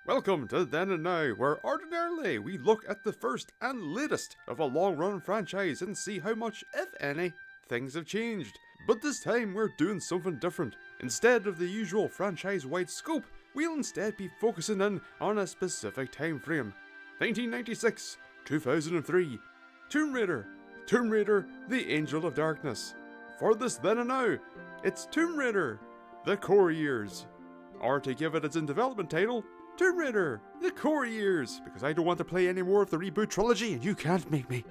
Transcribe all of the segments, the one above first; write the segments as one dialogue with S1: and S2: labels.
S1: Welcome to Then and Now, where ordinarily we look at the first and latest of a long-run franchise and see how much, if any, things have changed. But this time we're doing something different. Instead of the usual franchise-wide scope, we'll instead be focusing in on a specific time frame. 1996, 2003, Tomb Raider, the Angel of Darkness. For this Then and Now, it's Tomb Raider, the Core Years. Or to give it its in-development title, Tomb Raider, the Core Years, because I don't want to play any more of the reboot trilogy and you can't make me.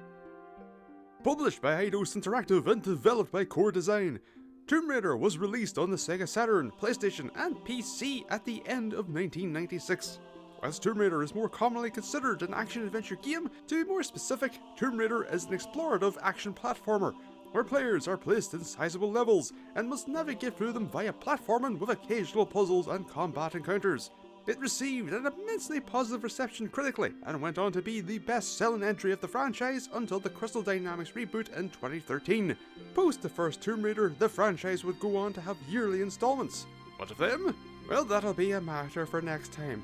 S1: Published by Eidos Interactive and developed by Core Design, Tomb Raider was released on the Sega Saturn, PlayStation and PC at the end of 1996. Whilst Tomb Raider is more commonly considered an action-adventure game, to be more specific, Tomb Raider is an explorative action platformer, where players are placed in sizable levels and must navigate through them via platforming with occasional puzzles and combat encounters. It received an immensely positive reception critically and went on to be the best-selling entry of the franchise until the Crystal Dynamics reboot in 2013. Post the first Tomb Raider, the franchise would go on to have yearly installments. What of them? Well, that'll be a matter for next time.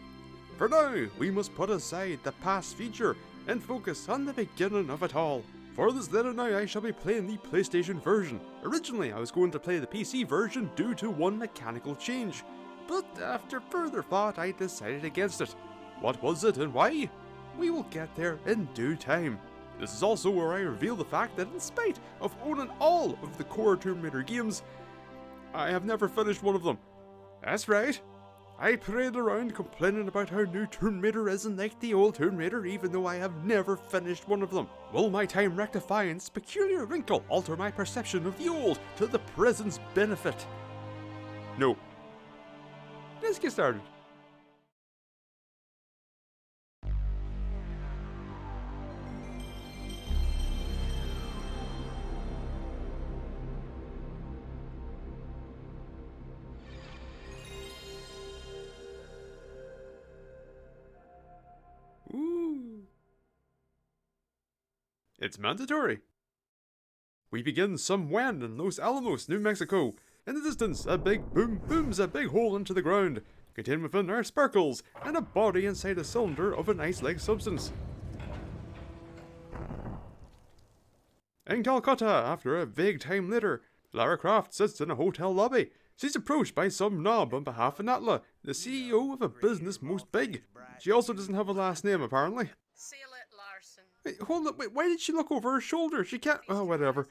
S1: For now, we must put aside the past future and focus on the beginning of it all. For this Then and Now, I shall be playing the PlayStation version. Originally, I was going to play the PC version due to one mechanical change, but after further thought, I decided against it. What was it and why? We will get there in due time. This is also where I reveal the fact that in spite of owning all of the core Tomb Raider games, I have never finished one of them. That's right. I parade around complaining about how new Tomb Raider isn't like the old Tomb Raider, even though I have never finished one of them. Will my time rectifying this peculiar wrinkle alter my perception of the old to the present's benefit? No. Let's get started. Ooh. It's mandatory. We begin somewhere in Los Alamos, New Mexico. In the distance, a big boom booms a big hole into the ground. Contained within are sparkles and a body inside a cylinder of an ice-like substance. In Calcutta, after a vague time later, Lara Croft sits in a hotel lobby. She's approached by some knob on behalf of Natla, the CEO of a business most big. She also doesn't have a last name, apparently. Wait, hold up, wait, why did she look over her shoulder? She can't. Oh, whatever.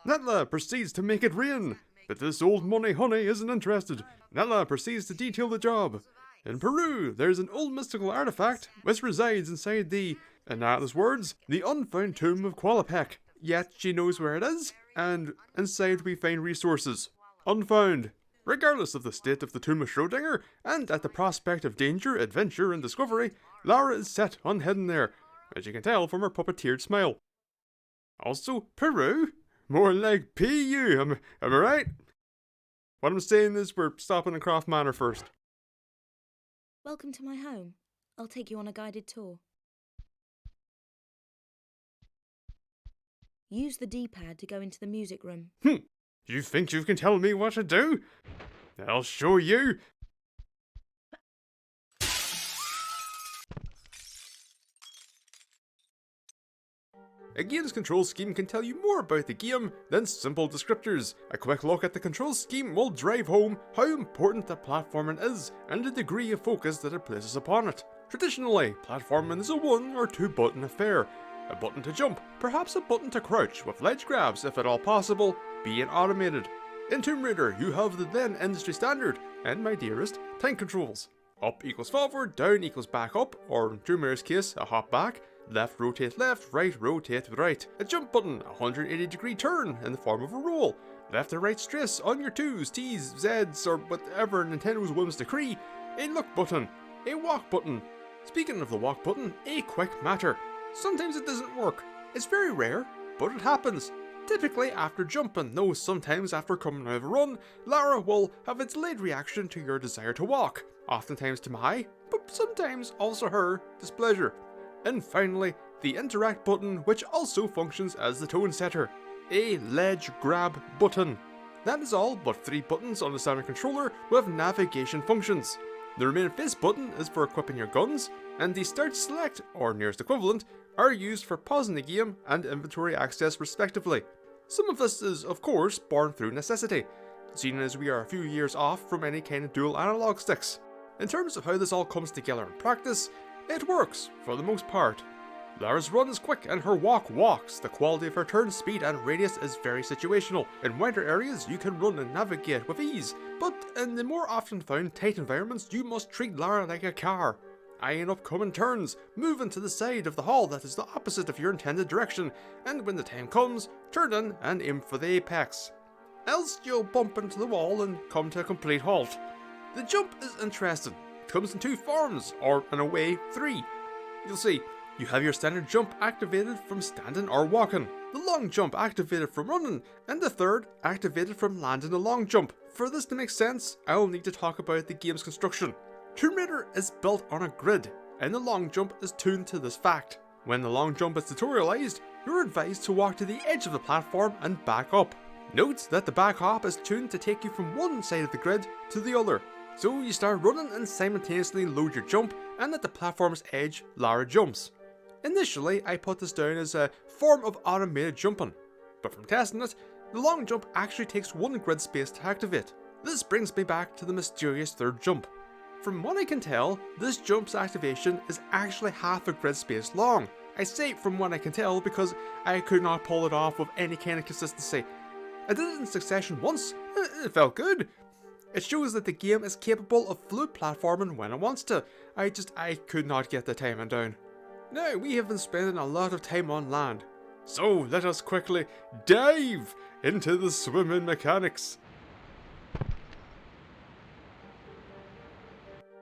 S1: Natla proceeds to make it rain, but this old money honey isn't interested. Natla proceeds to detail the job. In Peru, there's an old mystical artifact which resides inside the, in Natla's words, the unfound tomb of Qualipec. Yet she knows where it is, and inside we find resources. Unfound. Regardless of the state of the tomb of Schrodinger, and at the prospect of danger, adventure, and discovery, Lara is set on heading there, as you can tell from her puppeteered smile. Also, Peru? More like PU, am I right? What I'm saying is we're stopping in Croft Manor first.
S2: Welcome to my home. I'll take you on a guided tour. Use the D-pad to go into the music room.
S1: You think you can tell me what to do? I'll show you. A game's control scheme can tell you more about the game than simple descriptors. A quick look at the control scheme will drive home how important the platforming is and the degree of focus that it places upon it. Traditionally, platforming is a 1 or 2 button affair. A button to jump, perhaps a button to crouch, with ledge grabs, if at all possible, being automated. In Tomb Raider, you have the then industry standard, and my dearest, tank controls. Up equals forward, down equals back up, or in Tomb Raider's case, a hop back. Left rotate left, right rotate right. A jump button, a 180-degree turn in the form of a roll. Left or right stress on your 2s, T's, Z's, or whatever Nintendo's whims decree. A look button, a walk button. Speaking of the walk button, a quick matter. Sometimes it doesn't work. It's very rare, but it happens. Typically after jumping, though sometimes after coming out of a run, Lara will have a delayed reaction to your desire to walk. Oftentimes to my, but sometimes also her, displeasure. And finally, the interact button, which also functions as the tone setter. A ledge grab button. That is all but 3 buttons on the standard controller with navigation functions. The remain face button is for equipping your guns, and the start select, or nearest equivalent, are used for pausing the game and inventory access respectively. Some of this is, of course, born through necessity, seeing as we are a few years off from any kind of dual analog sticks. In terms of how this all comes together in practice, it works, for the most part. Lara's run is quick and her walk walks. The quality of her turn speed and radius is very situational. In wider areas you can run and navigate with ease, but in the more often found tight environments you must treat Lara like a car. Eyeing upcoming turns, moving to the side of the hall that is the opposite of your intended direction, and when the time comes, turn in and aim for the apex. Else you'll bump into the wall and come to a complete halt. The jump is interesting. It comes in two forms, or in a way, three. You'll see, you have your standard jump activated from standing or walking, the long jump activated from running, and the third activated from landing a long jump. For this to make sense, I'll need to talk about the game's construction. Tomb Raider is built on a grid, and the long jump is tuned to this fact. When the long jump is tutorialized, you're advised to walk to the edge of the platform and back up. Note that the back hop is tuned to take you from one side of the grid to the other. So you start running and simultaneously load your jump, and at the platform's edge, Lara jumps. Initially, I put this down as a form of automated jumping, but from testing it, the long jump actually takes one grid space to activate. This brings me back to the mysterious third jump. From what I can tell, this jump's activation is actually half a grid space long. I say from what I can tell because I could not pull it off with any kind of consistency. I did it in succession once, it felt good. It shows that the game is capable of fluid platforming when it wants to. I could not get the timing down. Now, we have been spending a lot of time on land, so let us quickly dive into the swimming mechanics.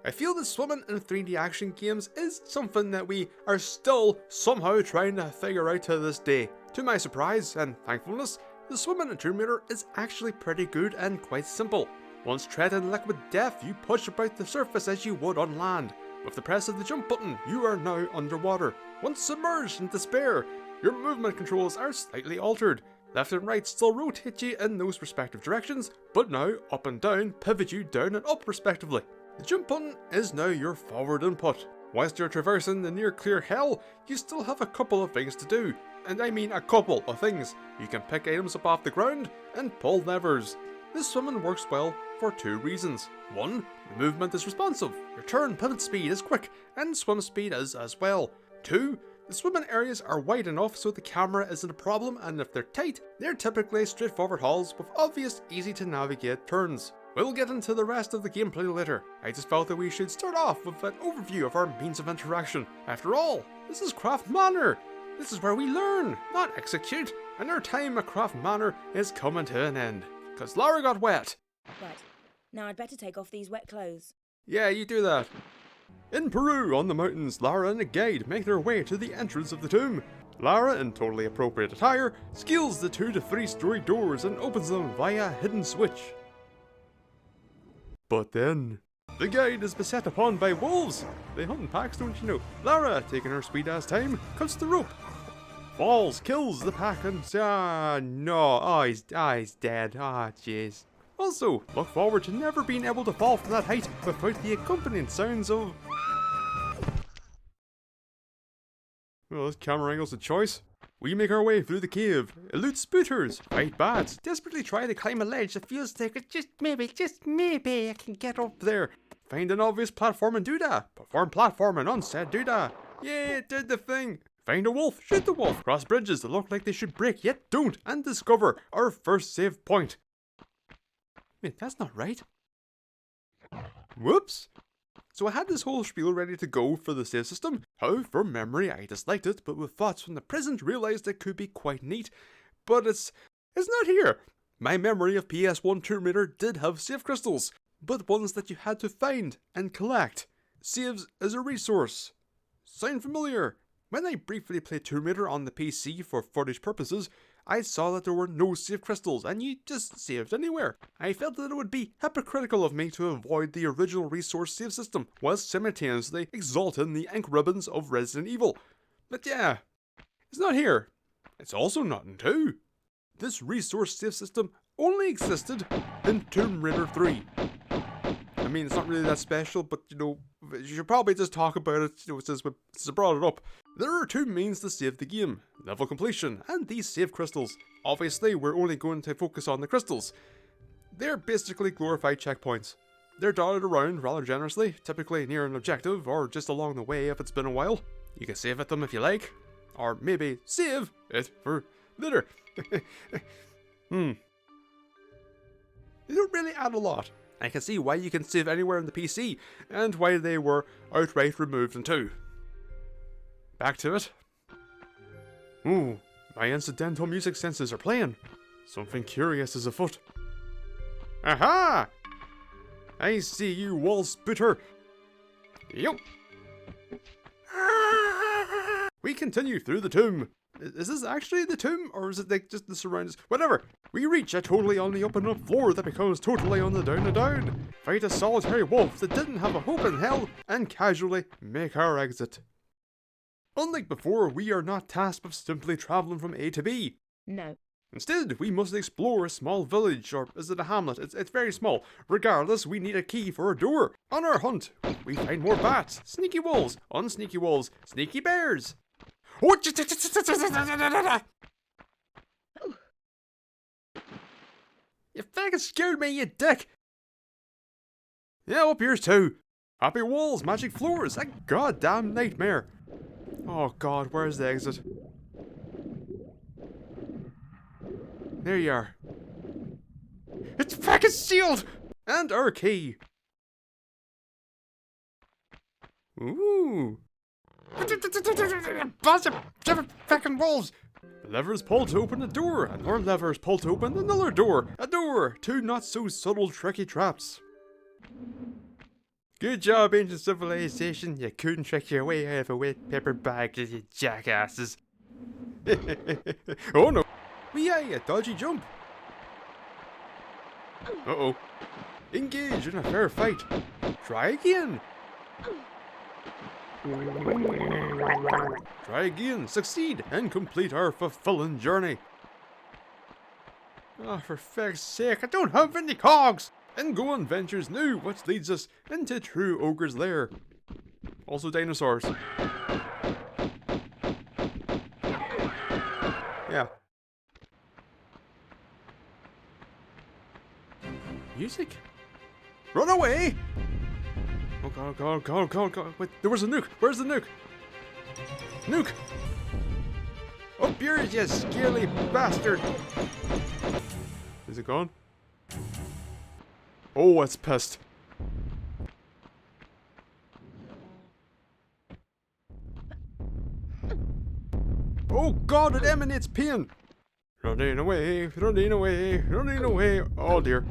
S1: I feel that swimming in 3D action games is something that we are still somehow trying to figure out to this day. To my surprise and thankfulness, the swimming in Tomb Raider is actually pretty good and quite simple. Once treading liquid death, you push about the surface as you would on land. With the press of the jump button, you are now underwater. Once submerged in despair, your movement controls are slightly altered. Left and right still rotate you in those respective directions, but now up and down pivot you down and up respectively. The jump button is now your forward input. Whilst you're traversing the near clear hell, you still have a couple of things to do. And I mean a couple of things. You can pick items up off the ground and pull levers. This swimming works well for two reasons. One, the movement is responsive, your turn pivot speed is quick, and swim speed is as well. Two, the swimming areas are wide enough so the camera isn't a problem, and if they're tight, they're typically straightforward halls with obvious, easy to navigate turns. We'll get into the rest of the gameplay later. I just felt that we should start off with an overview of our means of interaction. After all, this is Craft Manor. This is where we learn, not execute, and our time at Craft Manor is coming to an end. Cause Lara got wet.
S2: Right, now I'd better take off these wet clothes.
S1: Yeah, you do that. In Peru, on the mountains, Lara and a guide make their way to the entrance of the tomb. Lara, in totally appropriate attire, scales the 2 to 3 story doors and opens them via a hidden switch. But then, the guide is beset upon by wolves. They hunt in packs, don't you know? Lara, taking her sweet ass time, cuts the rope. Falls, kills the pack, and he's dead. Jeez. Also, look forward to never being able to fall from that height without the accompanying sounds of... Well, this camera angle's a choice. We make our way through the cave, elude spooters, fight bats, desperately try to climb a ledge that feels like it just maybe I can get up there. Find an obvious platform and do that. Perform platforming on said do that. Yeah, it did the thing. Find a wolf, shoot the wolf, cross bridges that look like they should break yet don't, and discover our first save point. Wait, that's not right. Whoops. So I had this whole spiel ready to go for the save system. How, from memory, I disliked it, but with thoughts from the present realised it could be quite neat. But it's not here. My memory of PS1 Tomb Raider did have save crystals, but ones that you had to find and collect. Saves as a resource. Sound familiar? When I briefly played Tomb Raider on the PC for footage purposes, I saw that there were no save crystals and you just saved anywhere. I felt that it would be hypocritical of me to avoid the original resource save system whilst simultaneously exalting the ink ribbons of Resident Evil. But yeah, it's not here. It's also not in 2. This resource save system only existed in Tomb Raider 3. mean, it's not really that special, but, you know, you should probably just talk about it, you know, since I brought it up. There are two means to save the game: level completion and these save crystals. Obviously, we're only going to focus on the crystals. They're basically glorified checkpoints. They're dotted around rather generously, typically near an objective or just along the way if it's been a while. You can save at them if you like, or maybe save it for later. They don't really add a lot. I can see why you can save anywhere in the PC, and why they were outright removed in 2. Back to it. Ooh, my incidental music senses are playing. Something curious is afoot. Aha! I see you, wall spooter. Yup. We continue through the tomb. Is this actually the tomb, or is it like just the surroundings? Whatever. We reach a totally on the up and up floor that becomes totally on the down and down. Fight a solitary wolf that didn't have a hope in hell, and casually make our exit. Unlike before, we are not tasked with simply travelling from A to B.
S2: No.
S1: Instead, we must explore a small village, or is it a hamlet? It's very small. Regardless, we need a key for a door. On our hunt, we find more bats, sneaky wolves, unsneaky wolves, sneaky bears. Oh, you fucking scared me, you dick! Yeah, up yours too. Happy walls, magic floors, a goddamn nightmare. Oh god, where's the exit? There you are. It's fucking sealed! And our key. Ooh. Bunch of fucking wolves! The lever is pulled to open a door, and another lever is pulled to open another door. A door! 2 not so subtle tricky traps. Good job, ancient civilization. You couldn't trick your way out of a wet paper bag, you jackasses. Oh no. Yay, a dodgy jump. Uh-oh. Engage in a fair fight. Try again. Try again, succeed, and complete our fulfilling journey. Oh, for feck's sake, I don't have any cogs! And go on ventures new, which leads us into true ogre's lair. Also dinosaurs. Yeah. Music? Run away! Oh god, god, god, god, god. Wait, there was a nuke. Where's the nuke? Nuke! Up yours, you scaly bastard! Is it gone? Oh, it's pissed. Oh god, it emanates pain! Running away, running away, running away. Oh dear.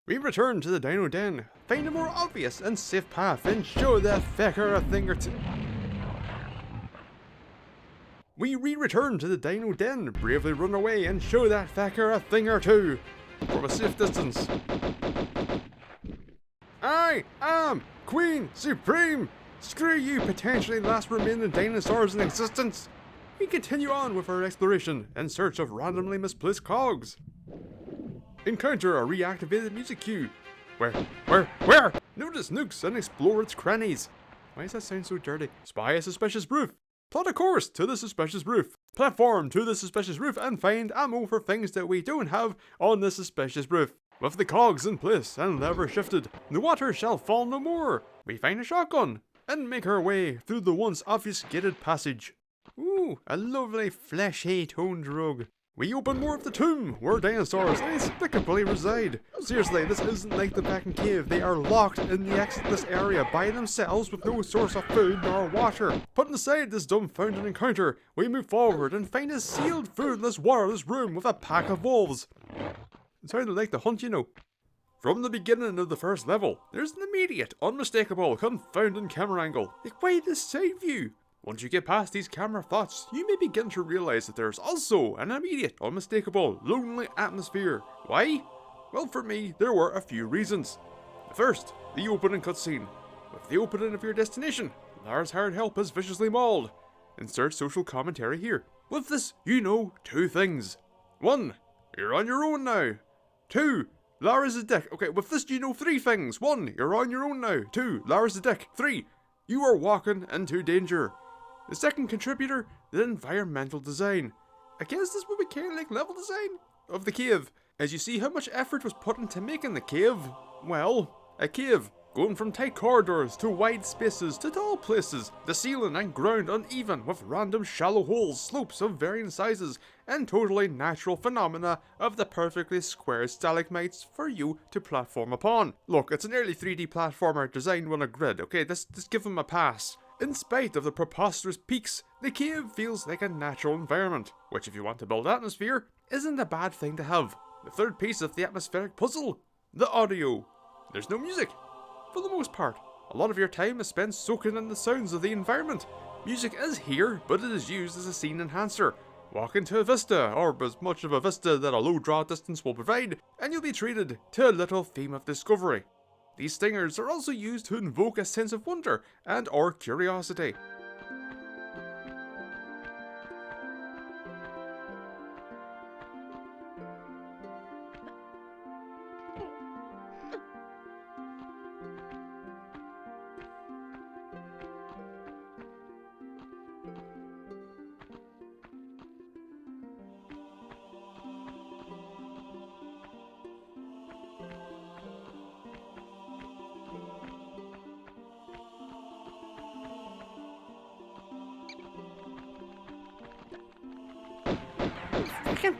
S1: We return to the Dino Den, find a more obvious and safe path, and show that fecker a thing or two. We return to the Dino Den, bravely run away and show that fecker a thing or two, from a safe distance. I am Queen Supreme! Screw you, potentially last remaining dinosaurs in existence! We continue on with our exploration in search of randomly misplaced cogs. Encounter a reactivated music cue. Where? Notice nukes and explore its crannies. Why does that sound so dirty? Spy a suspicious roof. Plot a course to the suspicious roof. Platform to the suspicious roof and find ammo for things that we don't have on the suspicious roof. With the cogs in place and lever shifted, the water shall fall no more. We find a shotgun and make our way through the once obfuscated passage. Ooh, a lovely fleshy toned rug. We open more of the tomb, where dinosaurs inexplicably reside. Seriously, this isn't like the Back in Cave. They are locked in the exitless area by themselves with no source of food nor water. Putting aside this dumbfounded encounter, we move forward and find a sealed, foodless, waterless room with a pack of wolves. It sounded like the hunt, you know. From the beginning of the first level, there's an immediate, unmistakable, confounding camera angle. Like, why this side view? Once you get past these camera thoughts, you may begin to realize that there's also an immediate, unmistakable, lonely atmosphere. Why? Well, for me, there were a few reasons. The first, the opening cutscene. With the opening of your destination, Lars hired help is viciously mauled. Insert social commentary here. With this, you know 2 things. 1. You're on your own now. 2. Lara's a dick. Okay, with this you know 3 things. 1. You're on your own now. 2. Lara's a dick. 3. You are walking into danger. The second contributor, the environmental design. I guess this would be kind of like level design of the cave. As you see how much effort was put into making the cave. Well, a cave. Going from tight corridors to wide spaces to tall places, the ceiling and ground uneven with random shallow holes, slopes of varying sizes, and totally natural phenomena of the perfectly square stalagmites for you to platform upon. Look, it's an early 3D platformer designed on a grid, okay, just give them a pass. In spite of the preposterous peaks, the cave feels like a natural environment, which if you want to build atmosphere, isn't a bad thing to have. The third piece of the atmospheric puzzle, the audio. There's no music. For the most part, a lot of your time is spent soaking in the sounds of the environment. Music is here, but it is used as a scene enhancer. Walk into a vista, or as much of a vista that a low draw distance will provide, and you'll be treated to a little theme of discovery. These stingers are also used to invoke a sense of wonder and or curiosity.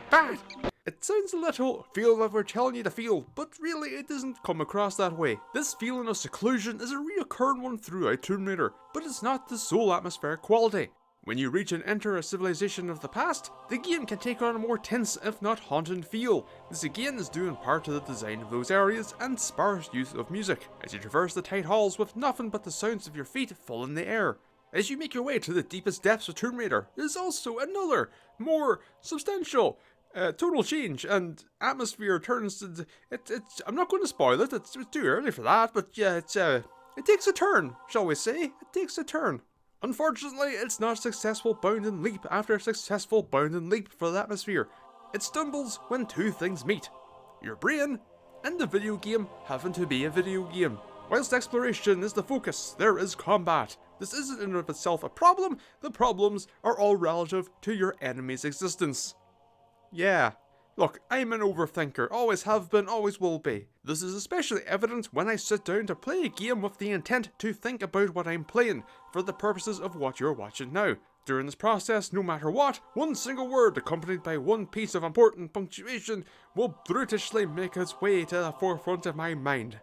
S1: Bad. It sounds a little feel that we're telling you to feel, but really it doesn't come across that way. This feeling of seclusion is a reoccurring one throughout Tomb Raider, but it's not the sole atmospheric quality. When you reach and enter a civilization of the past, the game can take on a more tense, if not haunting feel. This again is due in part to the design of those areas and sparse use of music, as you traverse the tight halls with nothing but the sounds of your feet full in the air. As you make your way to the deepest depths of Tomb Raider, there's also another, more substantial, total change, and atmosphere turns to... I'm not going to spoil it, it's too early for that, but yeah, it takes a turn, shall we say? It takes a turn. Unfortunately, it's not a successful bound and leap after a successful bound and leap for the atmosphere. It stumbles when 2 things meet. Your brain and the video game having to be a video game. Whilst exploration is the focus, there is combat. This isn't in and of itself a problem, the problems are all relative to your enemy's existence. Yeah. Look, I'm an overthinker, always have been, always will be. This is especially evident when I sit down to play a game with the intent to think about what I'm playing, for the purposes of what you're watching now. During this process, no matter what, one single word accompanied by one piece of important punctuation will brutishly make its way to the forefront of my mind.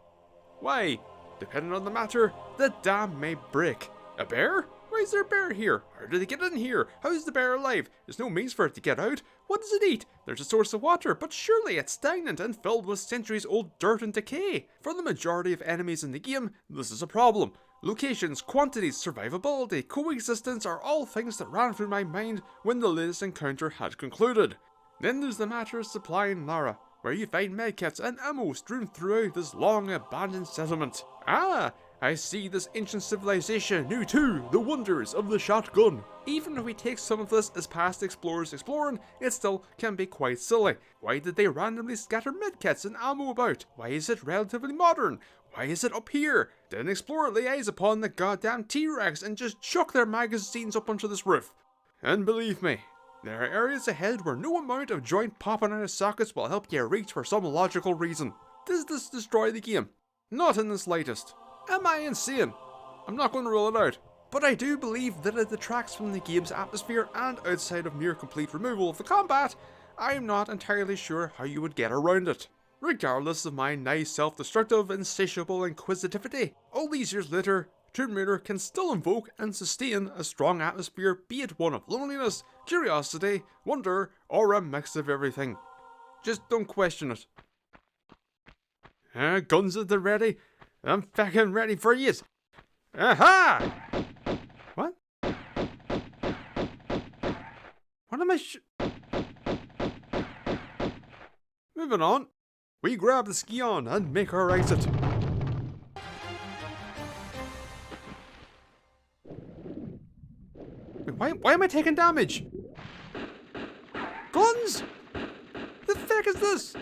S1: Why? Depending on the matter, the dam may break. A bear? Why is there a bear here? How did it get in here? How is the bear alive? There's no means for it to get out. What does it eat? There's a source of water, but surely it's stagnant and filled with centuries-old dirt and decay. For the majority of enemies in the game, this is a problem. Locations, quantities, survivability, coexistence are all things that ran through my mind when the latest encounter had concluded. Then there's the matter of supplying Lara, where you find medkits and ammo strewn throughout this long abandoned settlement. Ah! I see this ancient civilization knew too the wonders of the shotgun. Even if we take some of this as past explorers exploring, it still can be quite silly. Why did they randomly scatter medkits and ammo about? Why is it relatively modern? Why is it up here? Did an explorer lay eyes upon the goddamn T-Rex and just chuck their magazines up onto this roof? And believe me, there are areas ahead where no amount of joint popping out of sockets will help you reach for some logical reason. Does this destroy the game? Not in the slightest. Am I insane? I'm not going to rule it out. But I do believe that it detracts from the game's atmosphere, and outside of mere complete removal of the combat, I'm not entirely sure how you would get around it. Regardless of my nice self-destructive, insatiable inquisitivity, all these years later, Tomb Raider can still invoke and sustain a strong atmosphere, be it one of loneliness, curiosity, wonder, or a mix of everything. Just don't question it. Guns at the ready. I'm fucking ready for yous. Aha! What? What am I Moving on. We grab the ski-on and make our exit. Wait, Why am I taking damage? Guns? The fuck is this?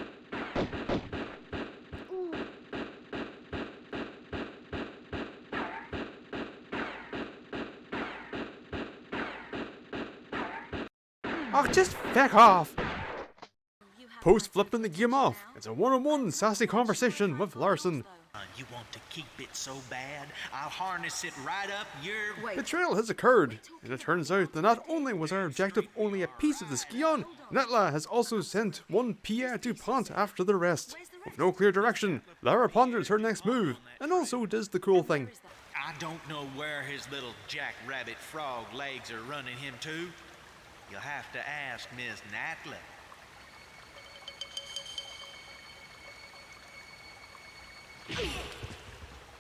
S1: Oh, just feck off! Post flipping the game off, it's a one-on-one sassy conversation with Larson.
S3: You want to keep it so bad? I'll harness it right up your...
S1: Betrayal has occurred, and it turns out that not only was our objective only a piece of the skion, Netla has also sent one Pierre Dupont after the rest. With no clear direction, Lara ponders her next move, and also does the cool thing.
S3: I don't know where his little jackrabbit frog legs are running him to. You'll have to ask Miss Natla.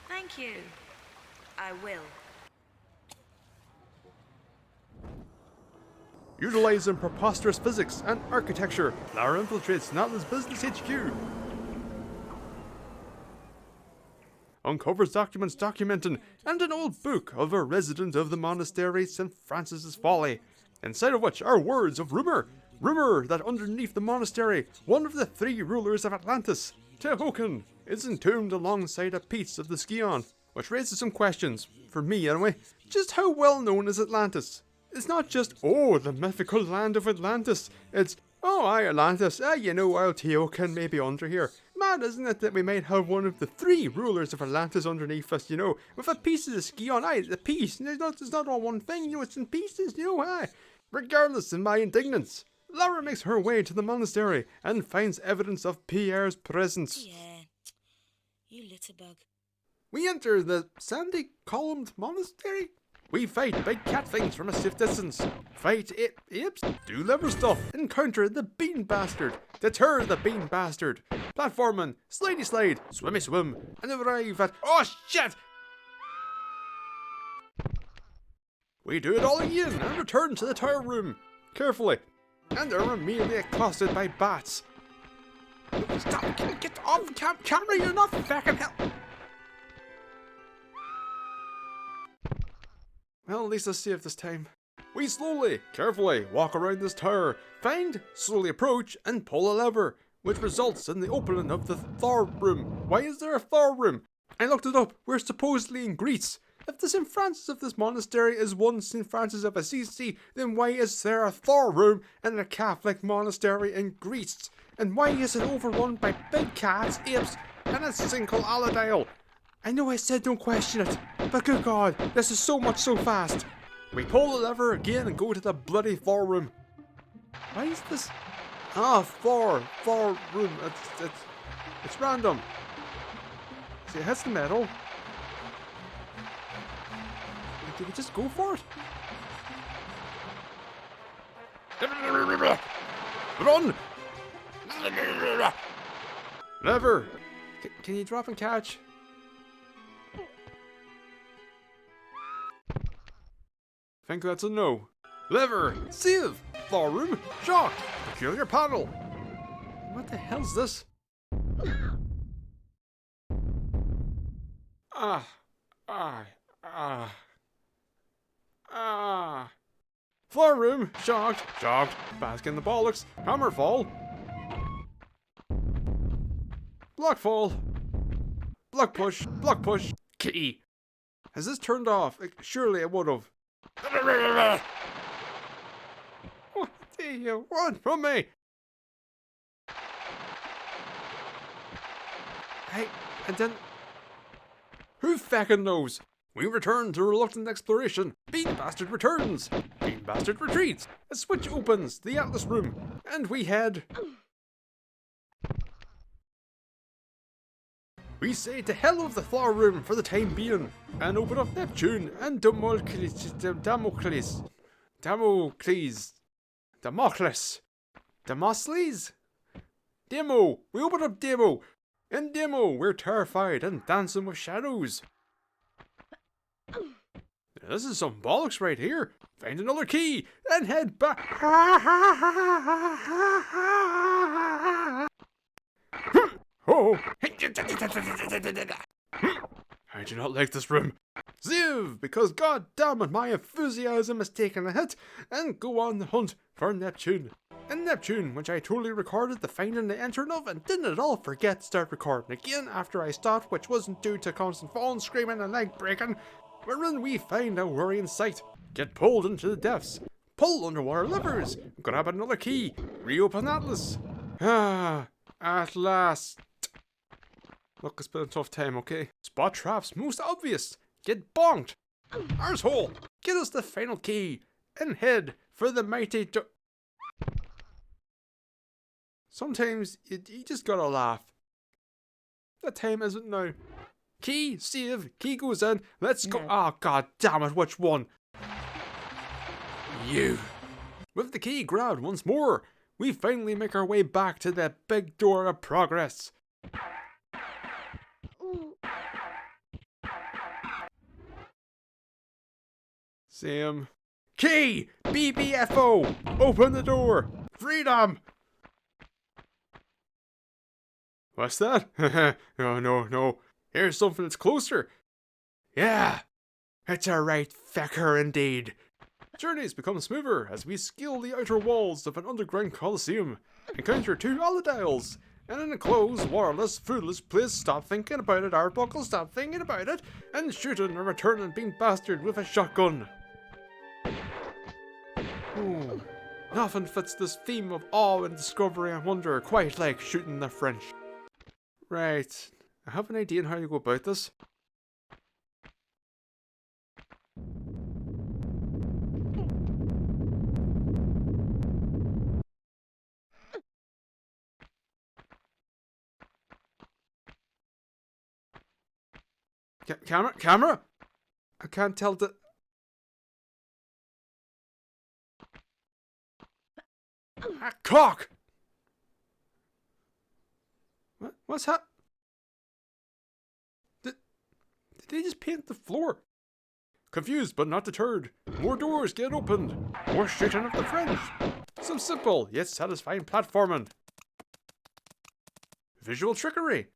S2: Thank you. I will.
S1: Utilizing preposterous physics and architecture, Lara infiltrates Natla's business HQ. Uncovers documents documenting and an old book of a resident of the monastery St. Francis's Folly, inside of which are words of rumour. Rumour that underneath the monastery, one of the 3 rulers of Atlantis, Tehokan, is entombed alongside a piece of the Skion, which raises some questions, for me anyway. Just how well known is Atlantis? It's not just, oh, the mythical land of Atlantis. It's, oh, aye, Atlantis, you know, while Tehokan may be under here. Mad, isn't it, that we might have one of the 3 rulers of Atlantis underneath us, you know, with a piece of the Skion, aye, the piece, it's not all one thing, you know, it's in pieces, you know, aye. Regardless of my indignance, Lara makes her way to the monastery and finds evidence of Pierre's presence.
S2: Yeah. You litterbug.
S1: We enter the sandy-columned monastery. We fight big cat things from a safe distance. Fight apes, do lever stuff, encounter the bean bastard, deter the bean bastard, platforming, slidey slide, swimmy swim, and arrive at, oh shit! We do it all again and return to the tower room, carefully, and are immediately accosted by bats. Stop! Get off the camera! You're not fucking hell! Well, at least let's save this time. We slowly, carefully walk around this tower, find, slowly approach, and pull a lever, which results in the opening of the Thor room. Why is there a Thor room? I looked it up. We're supposedly in Greece. If the St. Francis of this monastery is one St. Francis of Assisi, then why is there a Thor room in a Catholic monastery in Greece? And why is it overrun by big cats, apes, and a single Aladale? I know I said don't question it, but good God, this is so much so fast. We pull the lever again and go to the bloody Thor room. Why is this? Ah, Thor room. It's random. See, it hits the metal. Did we just go for it? Run! Lever! Can you drop and catch? I think that's a no. Lever! Save! Thor room! Shock! Peculiar panel! What the hell's this? Floor room, shocked, bask in the bollocks, hammer fall, block fall, block push, key. Has this turned off? Surely it would have. What do you want from me? Hey, and then... Who feckin' knows? We return to reluctant exploration. Bean Bastard returns. Bean Bastard retreats. A switch opens the Atlas room, and we head... We say to hell with the Thor room for the time being, and open up Neptune and Damocles. Demo. We open up Demo. In Demo, we're terrified and dancing with shadows. This is some bollocks right here. Find another key and head back. Oh! I do not like this room. Ziv, because god damn it, my enthusiasm is taking a hit, and go on the hunt for Neptune. In Neptune, which I totally recorded the finding the entering of and didn't at all forget to start recording again after I stopped, which wasn't due to constant falling, screaming and leg breaking, wherein we find a worrying sight. Get pulled into the depths, pull underwater levers, grab another key, reopen Atlas. Ah, at last. Look, it's been a tough time, okay? Spot traps, most obvious. Get bonked. Arsehole, get us the final key, and head for the mighty Sometimes you just gotta laugh. That time isn't now. Key, save, key goes in, let's go. Oh, god damn it, which one? You. With the key grabbed once more, we finally make our way back to the big door of progress. Sam. Key! BBFO! Open the door! Freedom! What's that? No. Here's something that's closer. Yeah! It's a right fecker indeed. Journeys become smoother as we scale the outer walls of an underground coliseum, encounter two Aladiles, and in a closed, wireless, foodless place, stop thinking about it, Arebuckle, stop thinking about it, and shooting a returning being bastard with a shotgun. Ooh, nothing fits this theme of awe and discovery and wonder quite like shooting the French. Right, I have an idea on how to go about this. Camera? I can't tell the... Ah, cock! What's that? Did they just paint the floor? Confused but not deterred. More doors get opened. More shooting of the French. Some simple yet satisfying platforming. Visual trickery.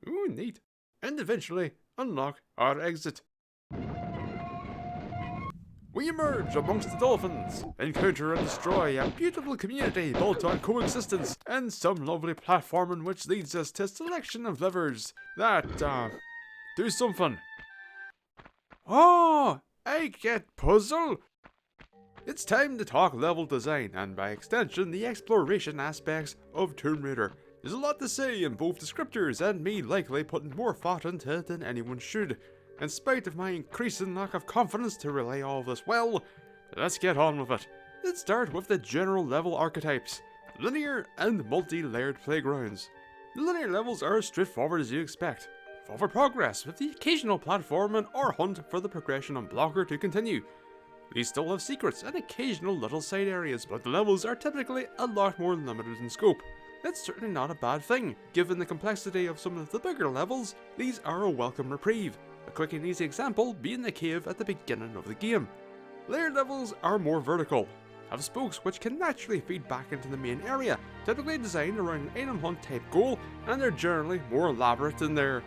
S1: Ooh, neat. And eventually unlock our exit. We emerge amongst the dolphins, encounter and destroy a beautiful community built on coexistence, and some lovely platforming which leads us to a selection of levers that, do something. Oh, I get puzzle. It's time to talk level design, and by extension the exploration aspects of Tomb Raider. There's a lot to say in both descriptors, and me likely putting more thought into it than anyone should. In spite of my increasing lack of confidence to relay all this well, let's get on with it. Let's start with the general level archetypes. Linear and multi-layered playgrounds. The linear levels are as straightforward as you expect. Forward progress with the occasional platforming or hunt for the progression on blocker to continue. These still have secrets and occasional little side areas, but the levels are typically a lot more limited in scope. That's certainly not a bad thing. Given the complexity of some of the bigger levels, these are a welcome reprieve. A quick and easy example being the cave at the beginning of the game. Layered levels are more vertical, have spokes which can naturally feed back into the main area, typically designed around an item hunt type goal, and they're generally more elaborate in their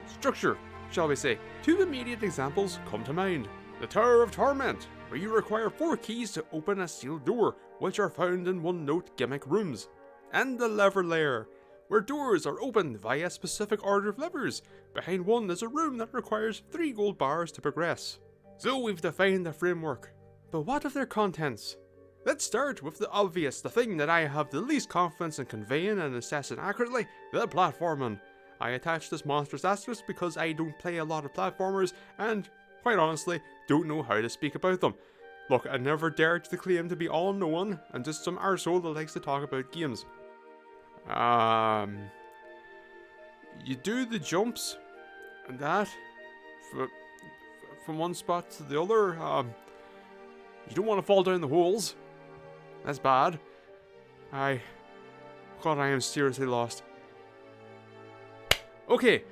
S1: structure, shall we say. Two immediate examples come to mind. The Tower of Torment, where you require 4 keys to open a sealed door, which are found in one-note gimmick rooms. And the Lever Layer, where doors are opened via a specific order of levers. Behind one is a room that requires 3 gold bars to progress. So we've defined the framework. But what of their contents? Let's start with the obvious, the thing that I have the least confidence in conveying and assessing accurately, the platforming. I attach this monstrous asterisk because I don't play a lot of platformers and, quite honestly, don't know how to speak about them. Look, I never dared to claim to be all-knowing and just some arsehole that likes to talk about games. You do the jumps and that from one spot to the other. You don't want to fall down the holes. That's bad. God, I am seriously lost. Okay,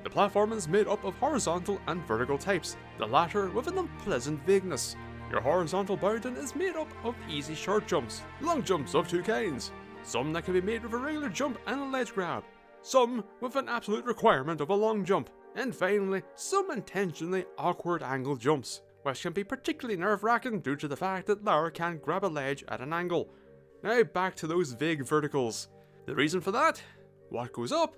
S1: the platform is made up of horizontal and vertical types, the latter with an unpleasant vagueness. Your horizontal bounding is made up of easy short jumps, long jumps of 2 kinds. Some that can be made with a regular jump and a ledge grab. Some with an absolute requirement of a long jump. And finally, some intentionally awkward angle jumps, which can be particularly nerve-wracking due to the fact that Lara can't grab a ledge at an angle. Now back to those vague verticals. The reason for that? What goes up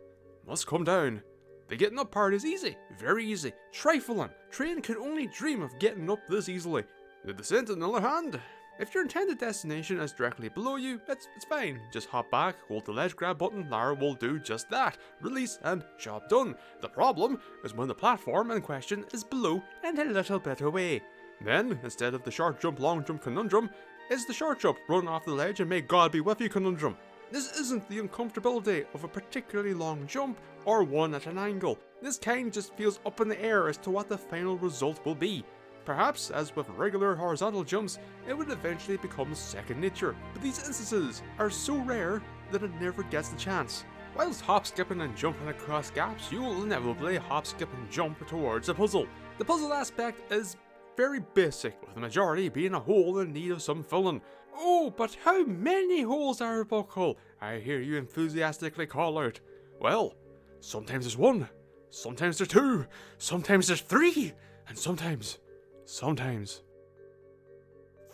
S1: must come down. The getting up part is easy, very easy, trifling. Train could only dream of getting up this easily. The descent, on the other hand, if your intended destination is directly below you, it's fine. Just hop back, hold the ledge grab button, Lara will do just that. Release and job done. The problem is when the platform in question is below and a little bit away. Then, instead of the short jump, long jump conundrum, it's the short jump, run off the ledge and may God be with you conundrum. This isn't the uncomfortability of a particularly long jump or one at an angle. This kind just feels up in the air as to what the final result will be. Perhaps, as with regular horizontal jumps, it would eventually become second nature, but these instances are so rare that it never gets the chance. Whilst hop skipping and jumping across gaps, you will inevitably hop skip and jump towards a puzzle. The puzzle aspect is very basic, with the majority being a hole in need of some filling. Oh, but how many holes, Arebuckle? I hear you enthusiastically call out. Well, sometimes there's one, sometimes there's two, sometimes there's three, and sometimes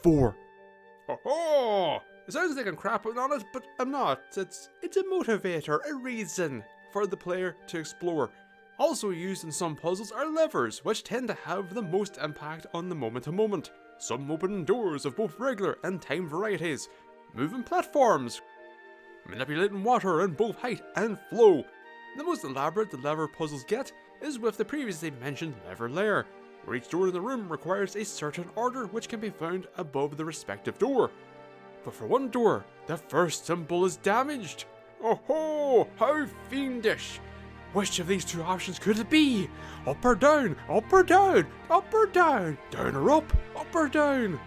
S1: 4. Oh, it sounds like I'm crapping on it, but I'm not. It's a motivator, a reason for the player to explore. Also used in some puzzles are levers, which tend to have the most impact on the moment to moment. Some opening doors of both regular and time varieties, moving platforms, manipulating water in both height and flow. The most elaborate the lever puzzles get is with the previously mentioned lever layer, where each door in the room requires a certain order which can be found above the respective door. But for one door, the first symbol is damaged. Oh ho, how fiendish! Which of these two options could it be? Up or down? Up or down? Up or down? Down or up? Up or down?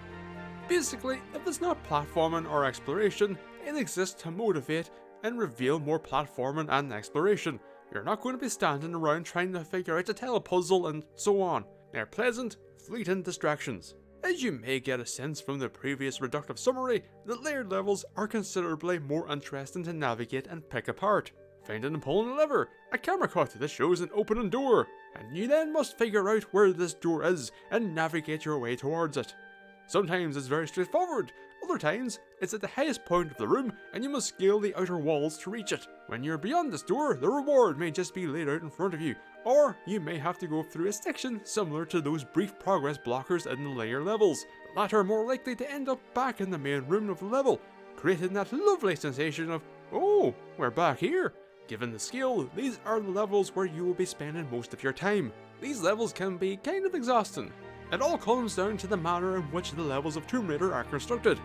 S1: Basically, if it's not platforming or exploration, it exists to motivate and reveal more platforming and exploration. You're not going to be standing around trying to figure out a telepuzzle and so on. They're pleasant, fleeting distractions. As you may get a sense from the previous reductive summary, the layered levels are considerably more interesting to navigate and pick apart. Finding and pulling a lever, a camera cut that shows an opening door, and you then must figure out where this door is and navigate your way towards it. Sometimes it's very straightforward, other times it's at the highest point of the room and you must scale the outer walls to reach it. When you're beyond this door, the reward may just be laid out in front of you, or you may have to go through a section similar to those brief progress blockers in the layer levels. The latter are more likely to end up back in the main room of the level, creating that lovely sensation of, oh, we're back here. Given the scale, these are the levels where you will be spending most of your time. These levels can be kind of exhausting. It all comes down to the manner in which the levels of Tomb Raider are constructed.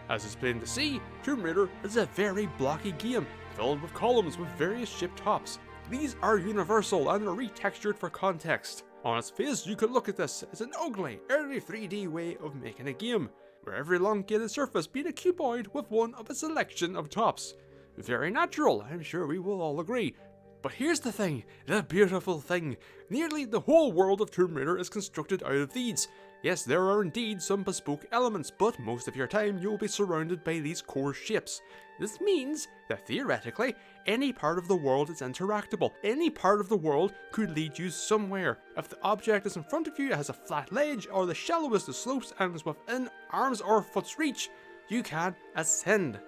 S1: As is plain to see, Tomb Raider is a very blocky game, filled with columns with various ship tops. These are universal and are retextured for context. On its face, you could look at this as an ugly, early 3D way of making a game, where every elongated surface being a cuboid with one of a selection of tops. Very natural, I'm sure we will all agree. But here's the thing, the beautiful thing. Nearly the whole world of Tomb Raider is constructed out of these. Yes, there are indeed some bespoke elements, but most of your time you will be surrounded by these core shapes. This means that theoretically, any part of the world is interactable. Any part of the world could lead you somewhere. If the object is in front of you, it has a flat ledge, or the shallowest of slopes and is within arms or foot's reach, you can ascend.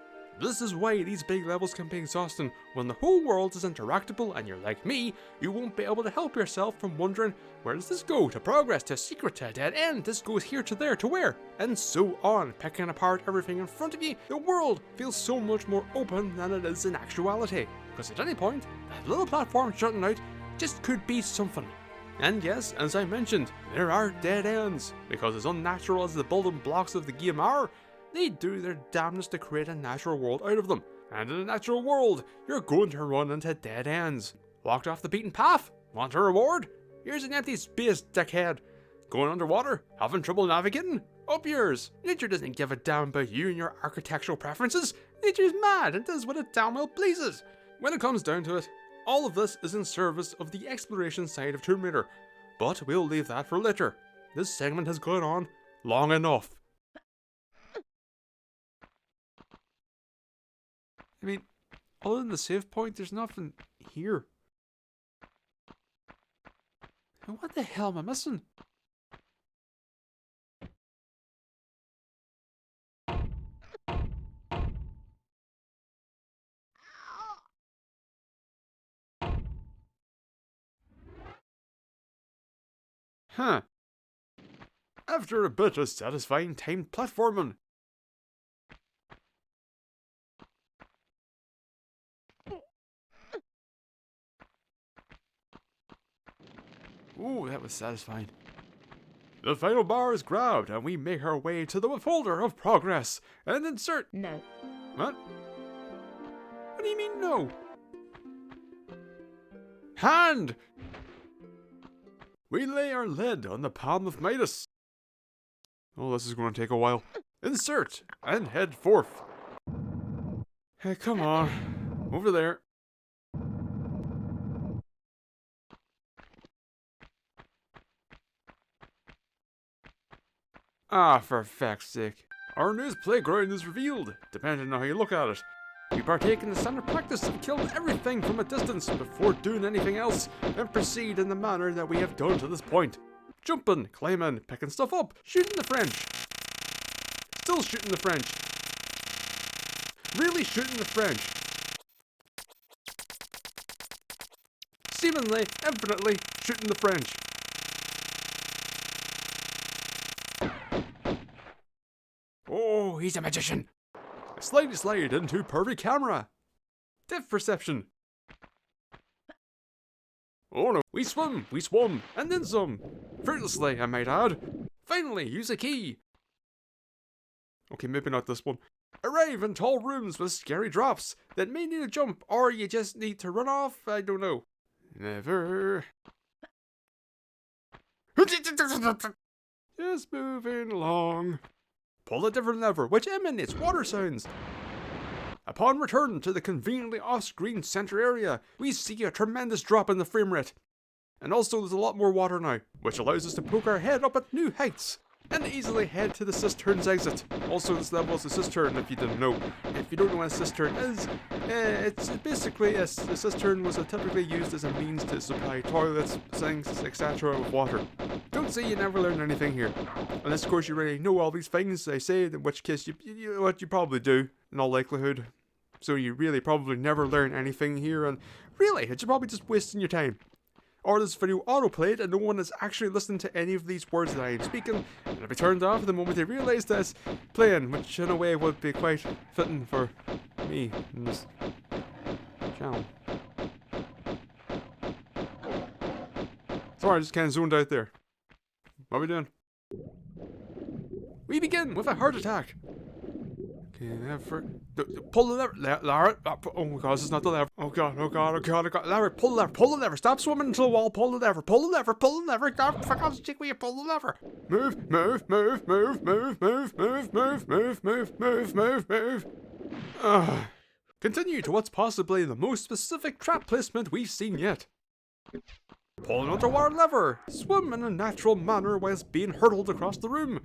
S1: This is why these big levels can be exhausting. When the whole world is interactable and you're like me, you won't be able to help yourself from wondering, where does this go? To progress, to secret, to dead end, this goes here to there, to where? And so on, picking apart everything in front of you. The world feels so much more open than it is in actuality. Because at any point, that little platform jutting out just could be something. And yes, as I mentioned, there are dead ends. Because as unnatural as the building blocks of the game are, they do their damnedest to create a natural world out of them. And in a natural world, you're going to run into dead ends. Walked off the beaten path? Want a reward? Here's an empty space, dickhead. Going underwater? Having trouble navigating? Up yours. Nature doesn't give a damn about you and your architectural preferences. Nature's mad and does what it damn well pleases. When it comes down to it, all of this is in service of the exploration side of Tomb Raider. But we'll leave that for later. This segment has gone on long enough. I mean, other than the save point, there's nothing here. What the hell am I missing? Huh. After a bit of satisfying timed platforming. Ooh, that was satisfying. The final bar is grabbed and we make our way to the folder of progress and insert.
S2: No.
S1: What? What do you mean no? Hand! We lay our lid on the palm of Midas. Oh, this is going to take a while. Insert and head forth. Hey, come on. Over there. Ah, for feck's sake. Our news playground is revealed, depending on how you look at it. We partake in the standard practice of killing everything from a distance before doing anything else, and proceed in the manner that we have done to this point. Jumping, climbing, picking stuff up, shooting the French. Still shooting the French. Really shooting the French. Seemingly, infinitely shooting the French. Oh, he's a magician. A slide into perfect camera. Depth perception. Oh no, we swim, and then some. Fruitlessly, I might add. Finally, use a key. Okay, maybe not this one. Arrive in tall rooms with scary drops that may need a jump, or you just need to run off, I don't know. Never. Just moving along. Pull a different lever, which emanates water sounds. Upon return to the conveniently off-screen center area, we see a tremendous drop in the frame rate. And also there's a lot more water now, which allows us to poke our head up at new heights, and easily head to the cistern's exit. Also, this level is a cistern, if you didn't know. If you don't know what a cistern is, it's basically a cistern was typically used as a means to supply toilets, sinks, etc. with water. Don't say you never learn anything here. Unless, of course, you really know all these things I say, in which case you probably do, in all likelihood. So you really probably never learn anything here, and really, it's probably just wasting your time. Or this video autoplayed and no one is actually listening to any of these words that I am speaking, and it'll be turned off the moment they realise that it's playing, which in a way would be quite fitting for me in this channel. Sorry, I just kind of zoned out there. What are we doing? We begin with a heart attack. Okay, lever. Pull the lever. Lara. Oh my god, this is not the lever. Oh god. Lara, pull the lever. Stop swimming into the wall. Pull the lever. God, for God's sake, will you pull the lever? Move. Continue to what's possibly the most specific trap placement we've seen yet. Pull an underwater lever. Swim in a natural manner whilst being hurtled across the room.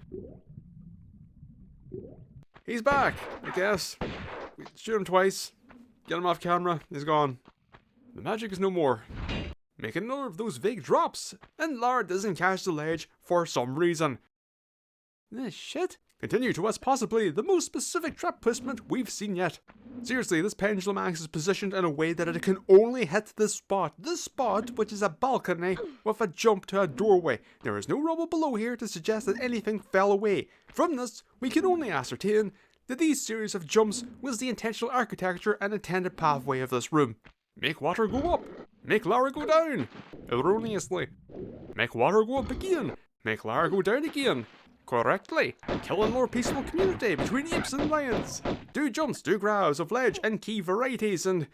S1: He's back, I guess. We shoot him twice. Get him off camera. He's gone. The magic is no more. Make another of those vague drops, and Lara doesn't catch the ledge for some reason. Shit. Continue to what's possibly the most specific trap placement we've seen yet. Seriously, this pendulum axe is positioned in a way that it can only hit this spot. This spot, which is a balcony with a jump to a doorway. There is no rubble below here to suggest that anything fell away. From this, we can only ascertain that these series of jumps was the intentional architecture and intended pathway of this room. Make water go up. Make Lara go down. Erroneously. Make water go up again. Make Lara go down again. Correctly. Kill a more peaceful community between apes and lions. Do jumps, do grabs of ledge and key varieties, and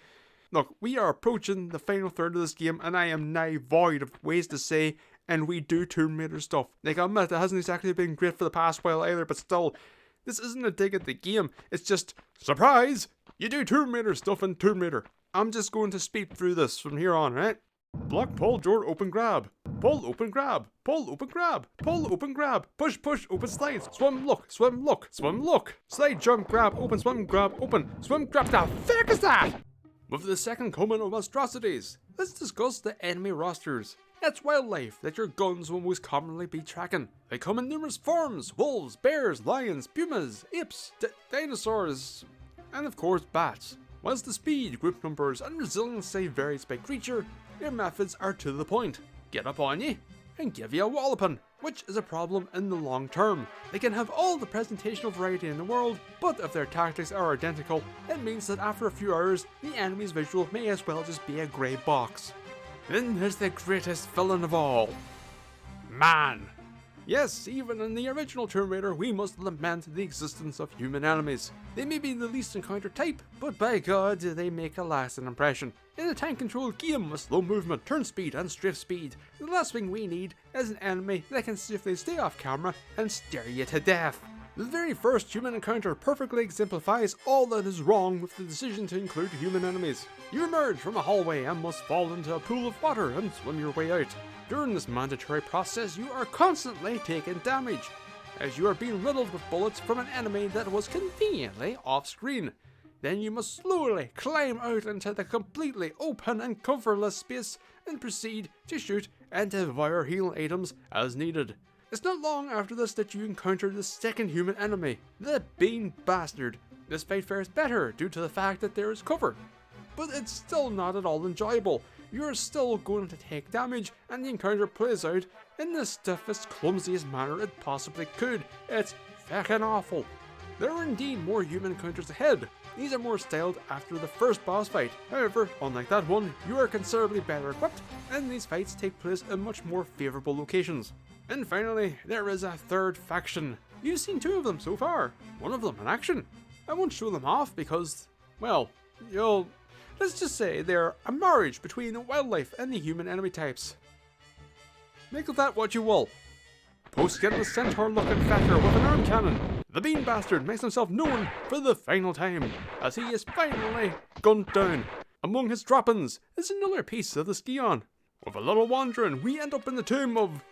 S1: look, we are approaching the final third of this game and I am now void of ways to say and we do Tomb Raider stuff. Like, I admit it hasn't exactly been great for the past while either, but still, this isn't a dig at the game, it's just, surprise! You do Tomb Raider stuff in Tomb Raider. I'm just going to speed through this from here on, right? Block, pull, door, open, grab. Pull, open, grab. Pull, open, grab. Pull, open, grab. Push, open, slide. Swim, look. Swim, look. Swim, look. Slide, jump, grab, open, swim, grab, open. Swim, grab. The fuck is that? With the second coming of monstrosities, let's discuss the enemy rosters. It's wildlife that your guns will most commonly be tracking. They come in numerous forms: wolves, bears, lions, pumas, apes, dinosaurs, and of course bats. Whilst the speed, group numbers, and resiliency varies by creature, their methods are to the point. Get up on you and give you a walloping, which is a problem in the long term. They can have all the presentational variety in the world, but if their tactics are identical, it means that after a few hours, the enemy's visual may as well just be a grey box. Then there's the greatest villain of all: man. Yes, even in the original Tomb Raider, we must lament the existence of human enemies. They may be the least encountered type, but by God, do they make a lasting impression. In a tank-controlled game with slow movement, turn speed, and strafe speed, the last thing we need is an enemy that can safely stay off camera and stare you to death. The very first human encounter perfectly exemplifies all that is wrong with the decision to include human enemies. You emerge from a hallway and must fall into a pool of water and swim your way out. During this mandatory process, you are constantly taking damage, as you are being riddled with bullets from an enemy that was conveniently off-screen. Then you must slowly climb out into the completely open and coverless space and proceed to shoot and devour healing items as needed. It's not long after this that you encounter the second human enemy, the Bean Bastard. This fight fares better due to the fact that there is cover, but it's still not at all enjoyable. You're still going to take damage, and the encounter plays out in the stiffest, clumsiest manner it possibly could. It's feckin' awful. There are indeed more human encounters ahead. These are more styled after the first boss fight. However, unlike that one, you are considerably better equipped, and these fights take place in much more favourable locations. And finally, there is a third faction. You've seen two of them so far, one of them in action. I won't show them off because, well, let's just say they're a marriage between the wildlife and the human enemy types. Make of that what you will. Post getting a centaur-looking fecker with an arm cannon, the Bean Bastard makes himself known for the final time, as he is finally gunned down. Among his droppings is another piece of the Scion. With a little wandering, we end up in the tomb of...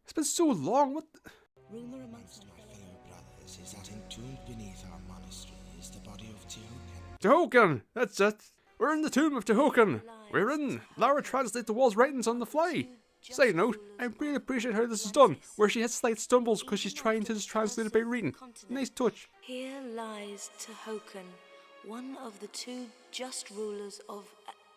S1: It's been so long, what...
S2: Rumour amongst
S4: My fellow brothers is that entombed beneath our monastery is the body of Teokan.
S1: Teokan! That's it! We're in the tomb of Teokan! We're in! Lara translates the wall's writings on the fly! Side note, I really appreciate how this is done, where she has slight stumbles because she's trying to just translate it by reading. Nice touch.
S2: Here lies Teokan, one of the two just rulers of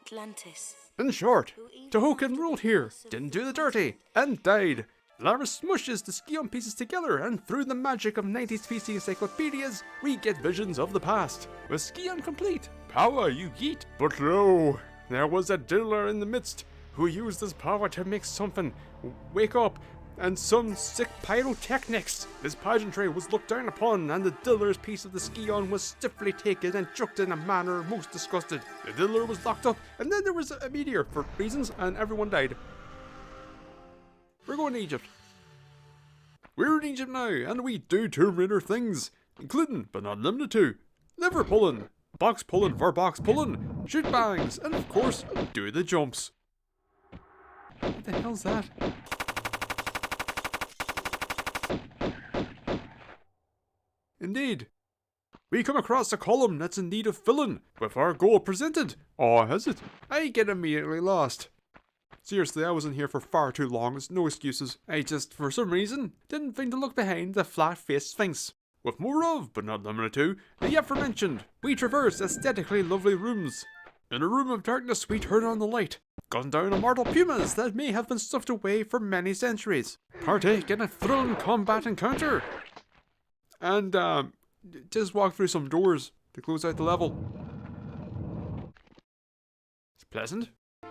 S2: Atlantis.
S1: In short, Teokan ruled here, didn't do the dirty, and died. Lara smushes the Scion pieces together, and through the magic of 90s PC encyclopedias, we get visions of the past. With Scion complete, power you yeet. But lo, there was a diddler in the midst, who used his power to make something wake up, and some sick pyrotechnics. This pageantry was looked down upon, and the diddler's piece of the Scion was stiffly taken and chucked in a manner most disgusted. The diddler was locked up, and then there was a meteor for reasons, and everyone died. We're going to Egypt. We're in Egypt now, and we do Tomb Raider things, including, but not limited to, liver pulling, box pulling for box pulling, shoot bangs, and of course, do the jumps. What the hell's that? Indeed. We come across a column that's in need of filling, with our goal presented. Or has it? I get immediately lost. Seriously, I was in here for far too long, it's no excuses. I just, for some reason, didn't think to look behind the flat-faced Sphinx. With more of, but not limited to, the aforementioned, we traverse aesthetically lovely rooms. In a room of darkness we turn on the light, gun down immortal pumas that may have been stuffed away for many centuries, partake in a thrilling combat encounter, and just walk through some doors to close out the level. It's pleasant.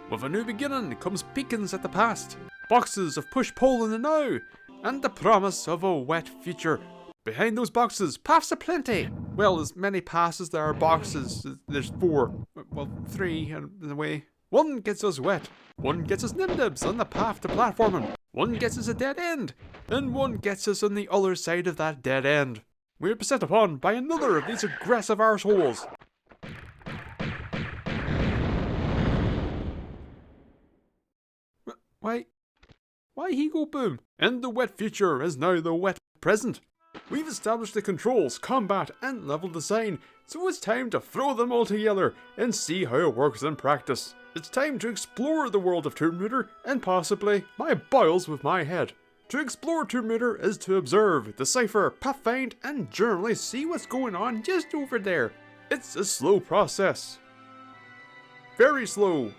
S1: With a new beginning comes beacons at the past, boxes of push-pull in the now, and the promise of a wet future. Behind those boxes, paths aplenty. Well, as many paths as there are boxes. There's 4. Well, 3 in a way. One gets us wet. One gets us nimdibs on the path to platforming. One gets us a dead end. And one gets us on the other side of that dead end. We're beset upon by another of these aggressive arseholes. Why he go boom? And the wet future is now the wet present. We've established the controls, combat, and level design, so it's time to throw them all together and see how it works in practice. It's time to explore the world of Tomb Raider and possibly my boils with my head. To explore Tomb Raider is to observe, decipher, pathfind, and generally see what's going on just over there. It's a slow process. Very slow.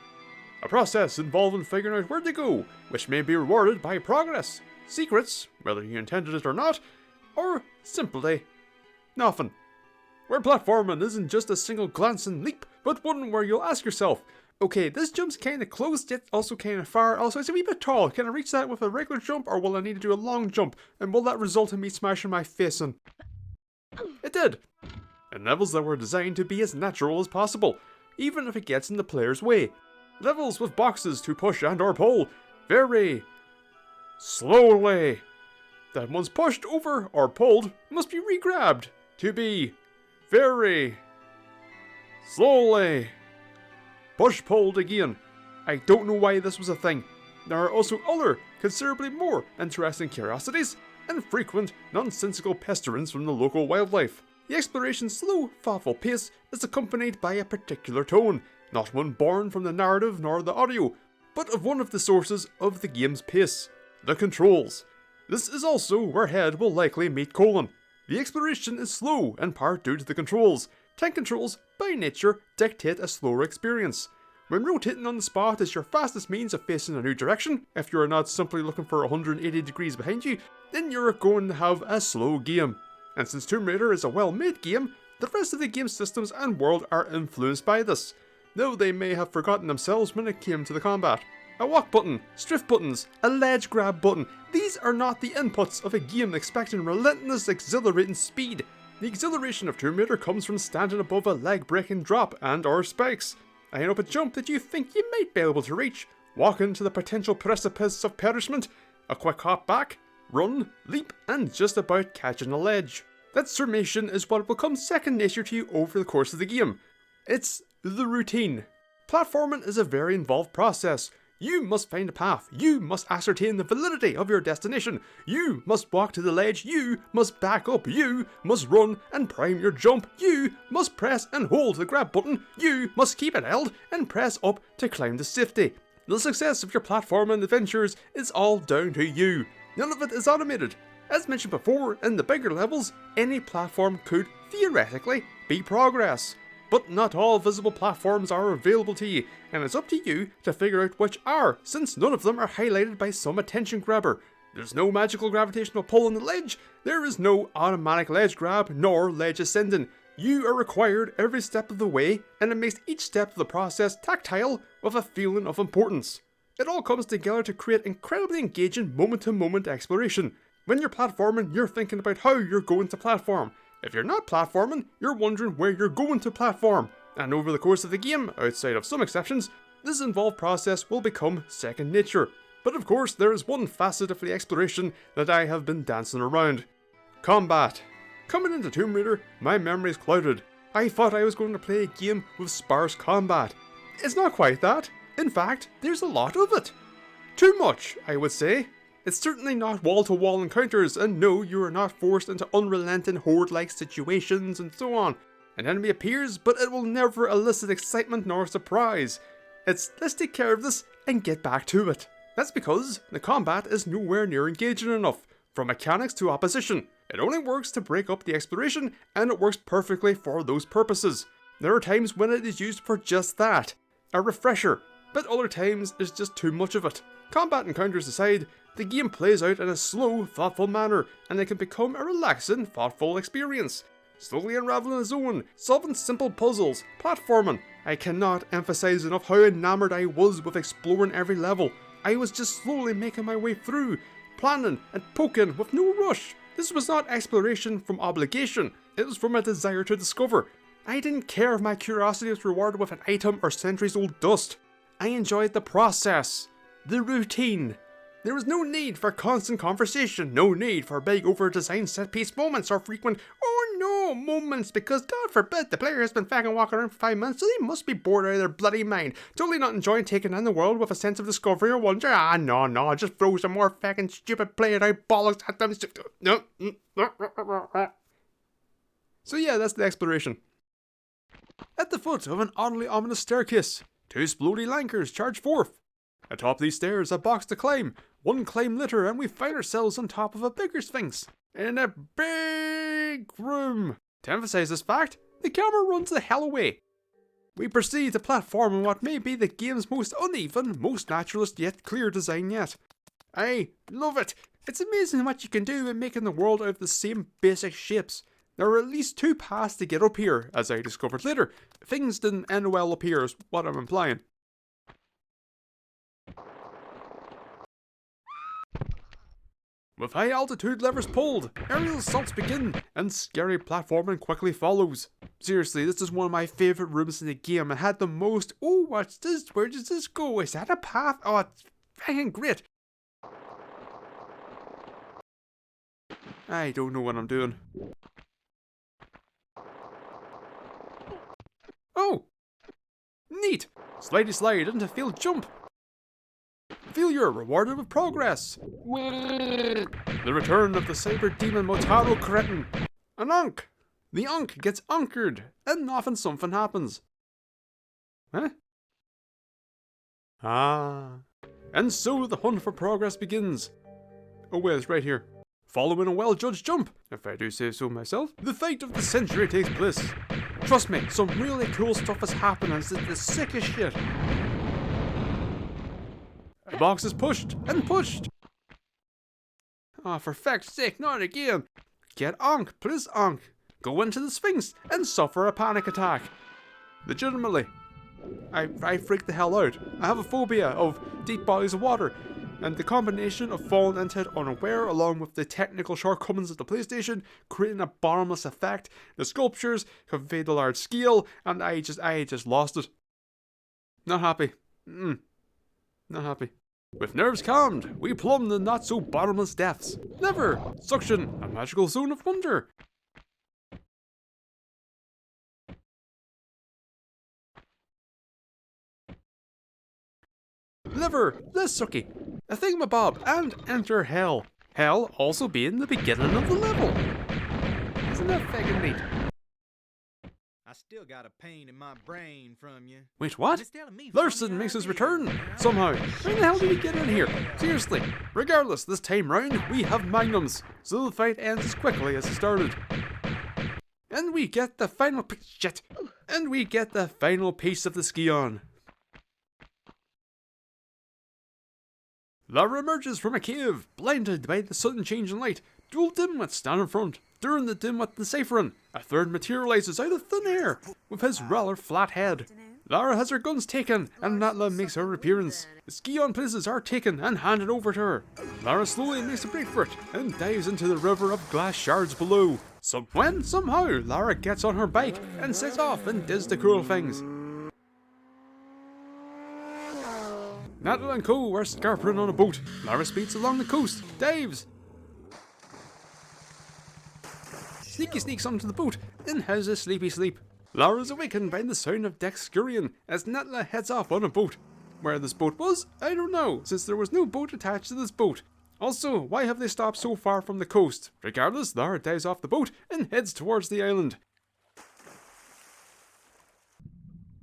S1: A process involving figuring out where to go, which may be rewarded by progress, secrets, whether you intended it or not, or simply nothing. Where platforming isn't just a single glancing leap, but one where you'll ask yourself, okay, this jump's kinda close, yet also kinda far, also it's a wee bit tall, can I reach that with a regular jump, or will I need to do a long jump, and will that result in me smashing my face in? It did! And levels that were designed to be as natural as possible, even if it gets in the player's way. Levels with boxes to push and or pull, very slowly. That once pushed over or pulled must be re-grabbed to be very slowly push-pulled again. I don't know why this was a thing. There are also other, considerably more interesting curiosities and frequent nonsensical pestilence from the local wildlife. The exploration's slow, thoughtful pace is accompanied by a particular tone, not one born from the narrative nor the audio, but of one of the sources of the game's pace, the controls. This is also where head will likely meet colon. The exploration is slow, in part due to the controls. Tank controls, by nature, dictate a slower experience. When rotating on the spot is your fastest means of facing a new direction, if you are not simply looking for 180 degrees behind you, then you're going to have a slow game. And since Tomb Raider is a well-made game, the rest of the game systems and world are influenced by this, though they may have forgotten themselves when it came to the combat. A walk button, strafe buttons, a ledge grab button, these are not the inputs of a game expecting relentless exhilarating speed. The exhilaration of Tomb Raider comes from standing above a leg-breaking drop and or spikes, eyeing up a jump that you think you might be able to reach, walking to the potential precipice of perishment, a quick hop back, run, leap, and just about catching a ledge. That summation is what will come second nature to you over the course of the game. It's the routine. Platforming is a very involved process. You must find a path, you must ascertain the validity of your destination, you must walk to the ledge, you must back up, you must run and prime your jump, you must press and hold the grab button, you must keep it held and press up to climb to safety. The success of your platforming adventures is all down to you. None of it is automated. As mentioned before, in the bigger levels, any platform could, theoretically, be progress. But not all visible platforms are available to you, and it's up to you to figure out which are, since none of them are highlighted by some attention grabber. There's no magical gravitational pull on the ledge, there is no automatic ledge grab, nor ledge ascending. You are required every step of the way, and it makes each step of the process tactile with a feeling of importance. It all comes together to create incredibly engaging moment-to-moment exploration. When you're platforming, you're thinking about how you're going to platform. If you're not platforming, you're wondering where you're going to platform. And over the course of the game, outside of some exceptions, this involved process will become second nature. But of course, there is one facet of the exploration that I have been dancing around. Combat. Coming into Tomb Raider, my memory's clouded. I thought I was going to play a game with sparse combat. It's not quite that. In fact, there's a lot of it. Too much, I would say. It's certainly not wall-to-wall encounters, and no, you are not forced into unrelenting horde-like situations and so on. An enemy appears, but it will never elicit excitement nor surprise. It's let's take care of this and get back to it. That's because the combat is nowhere near engaging enough, from mechanics to opposition. It only works to break up the exploration, and it works perfectly for those purposes. There are times when it is used for just that, a refresher, but other times it's just too much of it. Combat encounters aside, the game plays out in a slow, thoughtful manner, and it can become a relaxing, thoughtful experience. Slowly unraveling a zone, solving simple puzzles, platforming. I cannot emphasize enough how enamored I was with exploring every level. I was just slowly making my way through, planning and poking with no rush. This was not exploration from obligation, it was from a desire to discover. I didn't care if my curiosity was rewarded with an item or centuries old dust. I enjoyed the process, the routine. There was no need for constant conversation, no need for big over-designed set-piece moments or frequent "oh No, moments, because God forbid the player has been fucking walking around for 5 minutes, so they must be bored out of their bloody mind. Totally not enjoying taking in the world with a sense of discovery or wonder. Ah, no, just throw some more fucking stupid playing out bollocks at them. No. So yeah, that's the exploration. At the foot of an oddly ominous staircase, 2 splody lankers charge forth. Atop these stairs, a box to climb. 1 climb later, and we find ourselves on top of a bigger sphinx. In a big room. To emphasize this fact, the camera runs the hell away. We proceed to platform in what may be the game's most uneven, most naturalist yet clear design yet. I love it. It's amazing what you can do in making the world out of the same basic shapes. There are at least 2 paths to get up here, as I discovered later. Things didn't end well up here is what I'm implying. With high altitude levers pulled, aerial assaults begin, and scary platforming quickly follows. Seriously, this is one of my favourite rooms in the game. It had the most, oh, what's this? Where does this go? Is that a path? Oh, it's fucking great. I don't know what I'm doing. Oh! Neat! Slidey slide into field jump. Failure rewarded with progress. The return of the cyber demon Motaro Cretin. An Ankh. The Ankh gets anchored, and often something happens. Huh? Ah. And so the hunt for progress begins. Oh wait, it's right here. Following a well-judged jump, if I do say so myself, the fight of the century takes place. Trust me, some really cool stuff is happening. It's the sickest shit. The box is pushed and pushed. Ah, oh, for fuck's sake, not again. Get Ankh, please Ankh. Go into the Sphinx and suffer a panic attack. Legitimately. I freak the hell out. I have a phobia of deep bodies of water, and the combination of falling into it unaware along with the technical shortcomings of the PlayStation creating a bottomless effect. The sculptures conveyed a large scale, and I just lost it. Not happy. Not happy. With nerves calmed, we plumb the not-so-bottomless depths. Lever! Suction! A magical zone of wonder! Lever! Less sucky! A thingamabob! And enter Hell. Hell also being the beginning of the level. Isn't that fucking neat?
S3: I still got a pain in my brain from you.
S1: Wait, what? Larson makes his return! Somehow. How the hell did he get in here? Seriously. Regardless, this time round, we have magnums. So the fight ends as quickly as it started. And we get the final piece of the ski-on. Lara emerges from a cave, blinded by the sudden change in light. Dual dimwits stand in front. During the dimwit deciphering, a third materializes out of thin air with his rather flat head. Lara has her guns taken, and Natla makes her appearance. The ski-on places are taken and handed over to her. Lara slowly makes a break for it and dives into the river of glass shards below. Somehow, Lara gets on her bike and sets off and does the cool things. Natla and co are scarpering on a boat. Lara speeds along the coast, dives. Sneaky sneaks onto the boat and has a sleepy sleep. Lara is awakened by the sound of decks scurrying as Natla heads off on a boat. Where this boat was, I don't know, since there was no boat attached to this boat. Also, why have they stopped so far from the coast? Regardless, Lara dives off the boat and heads towards the island.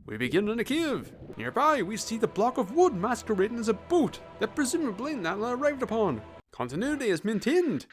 S1: We begin in a cave. Nearby, we see the block of wood masquerading as a boat that presumably Natla arrived upon. Continuity is maintained.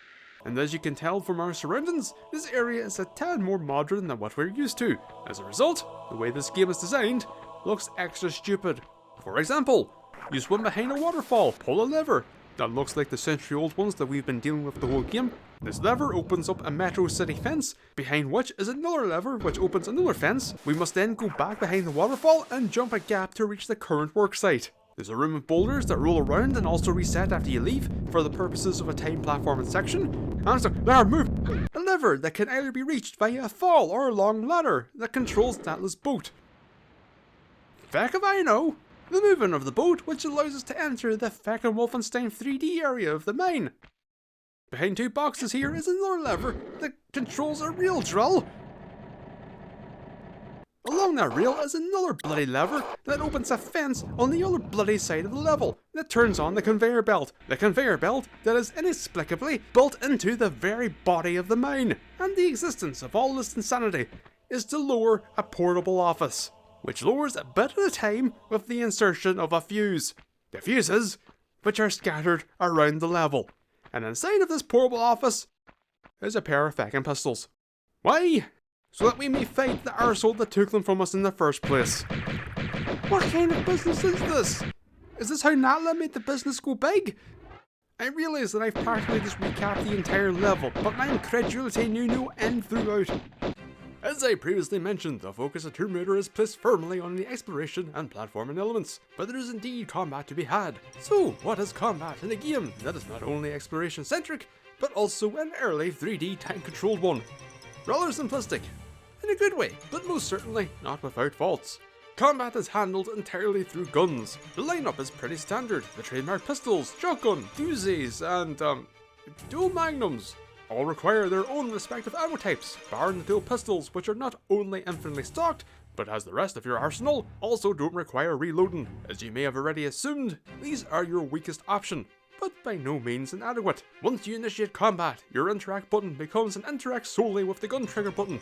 S1: And as you can tell from our surroundings, this area is a tad more modern than what we're used to. As a result, the way this game is designed looks extra stupid. For example, you swim behind a waterfall, pull a lever. That looks like the century-old ones that we've been dealing with the whole game. This lever opens up a Metro City fence, behind which is another lever which opens another fence. We must then go back behind the waterfall and jump a gap to reach the current work site. There's a room of boulders that roll around and also reset after you leave for the purposes of a time platforming section. And so, Lara, move! A lever that can either be reached via a fall or a long ladder that controls Natla's boat. Feck if I know! The movement of the boat which allows us to enter the feckin' Wolfenstein 3D area of the mine. Behind two boxes here is another lever that controls a rail drill. Along that rail is another bloody lever that opens a fence on the other bloody side of the level that turns on the conveyor belt. The conveyor belt that is inexplicably built into the very body of the mine. And the existence of all this insanity is to lower a portable office, which lowers a bit at a time with the insertion of a fuse. The fuses, which are scattered around the level. And inside of this portable office is a pair of fucking pistols. Why? So that we may fight the arsehole that took them from us in the first place. What kind of business is this? Is this how Natla made the business go big? I realise that I've practically just recapped the entire level, but my incredulity knew no end throughout. As I previously mentioned, the focus of Tomb Raider is placed firmly on the exploration and platforming elements, but there is indeed combat to be had. So, what is combat in a game that is not only exploration centric, but also an early 3D time controlled one? Rather simplistic, in a good way, but most certainly not without faults. Combat is handled entirely through guns. The lineup is pretty standard. The trademark pistols, shotgun, Uzis, and dual magnums all require their own respective ammo types, barring the dual pistols, which are not only infinitely stocked, but as the rest of your arsenal, also don't require reloading. As you may have already assumed, these are your weakest option, but by no means inadequate. Once you initiate combat, your interact button becomes an interact solely with the gun trigger button.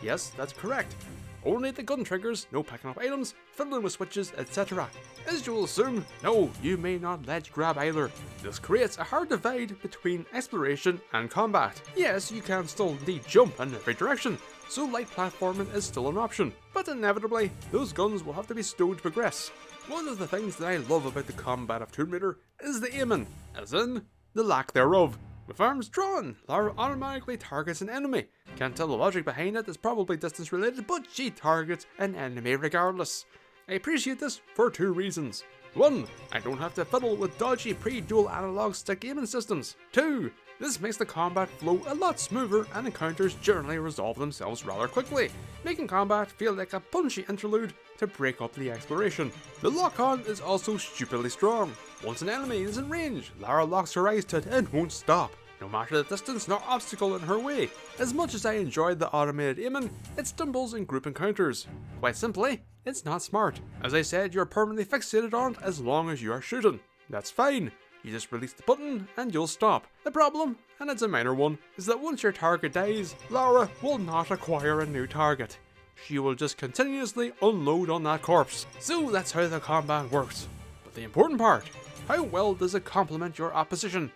S1: Yes, that's correct. Only the gun triggers, no picking up items, fiddling with switches, etc. As you'll assume, no, you may not ledge grab either. This creates a hard divide between exploration and combat. Yes, you can still indeed jump in every direction, so light platforming is still an option, but inevitably, those guns will have to be stowed to progress. One of the things that I love about the combat of Tomb Raider is the aiming, as in, the lack thereof. With arms drawn, Lara automatically targets an enemy. Can't tell the logic behind it, it's probably distance related, but she targets an enemy regardless. I appreciate this for two reasons. 1. I don't have to fiddle with dodgy pre-dual analog stick aiming systems. 2. This makes the combat flow a lot smoother and encounters generally resolve themselves rather quickly, making combat feel like a punchy interlude to break up the exploration. The lock-on is also stupidly strong. Once an enemy is in range, Lara locks her eyes to it and won't stop, no matter the distance nor obstacle in her way. As much as I enjoyed the automated aiming, it stumbles in group encounters. Quite simply, it's not smart. As I said, you're permanently fixated on it as long as you are shooting. That's fine. You just release the button and you'll stop. The problem, and it's a minor one, is that once your target dies, Lara will not acquire a new target. She will just continuously unload on that corpse. So that's how the combat works. But the important part, how well does it complement your opposition?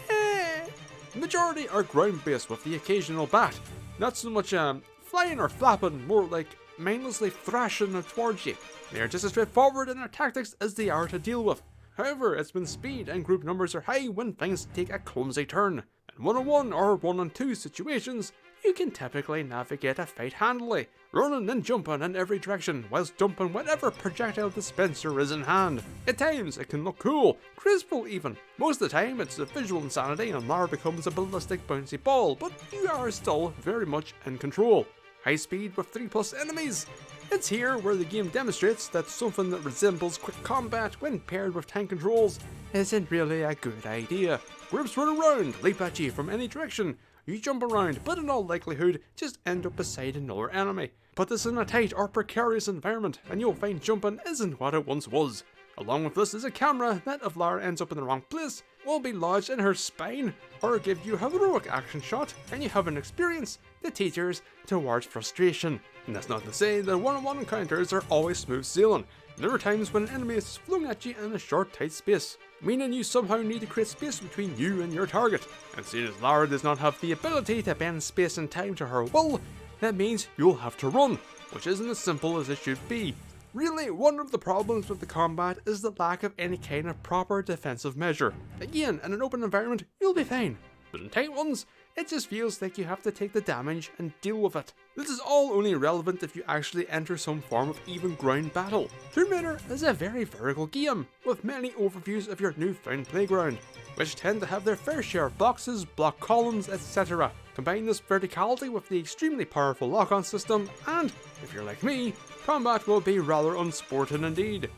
S1: The majority are ground based with the occasional bat. Not so much flying or flapping, more like mindlessly thrashing towards you. They are just as straightforward in their tactics as they are to deal with. However, it's when speed and group numbers are high when things take a clumsy turn. In 1-on-1 or 1-on-2 situations, you can typically navigate a fight handily, running and jumping in every direction whilst dumping whatever projectile dispenser is in hand. At times it can look cool, graceful even. Most of the time it's a visual insanity and Lara becomes a ballistic bouncy ball, but you are still very much in control. High speed with 3+ enemies. It's here where the game demonstrates that something that resembles quick combat when paired with tank controls isn't really a good idea. Groups run around, leap at you from any direction. You jump around, but in all likelihood just end up beside another enemy. Put this in a tight or precarious environment and you'll find jumping isn't what it once was. Along with this is a camera that, if Lara ends up in the wrong place, will be lodged in her spine or give you a heroic action shot and you have an experience that teeters towards frustration. And that's not to say that 1-on-1 encounters are always smooth sailing. There are times when an enemy is flung at you in a short tight space, meaning you somehow need to create space between you and your target. And seeing as Lara does not have the ability to bend space and time to her will, that means you'll have to run, which isn't as simple as it should be. Really, one of the problems with the combat is the lack of any kind of proper defensive measure. Again, in an open environment, you'll be fine, but in tight ones, it just feels like you have to take the damage and deal with it. This is all only relevant if you actually enter some form of even ground battle. Tomb Raider is a very vertical game, with many overviews of your newfound playground, which tend to have their fair share of boxes, block columns, etc. Combine this verticality with the extremely powerful lock-on system, and, if you're like me, combat will be rather unsporting indeed.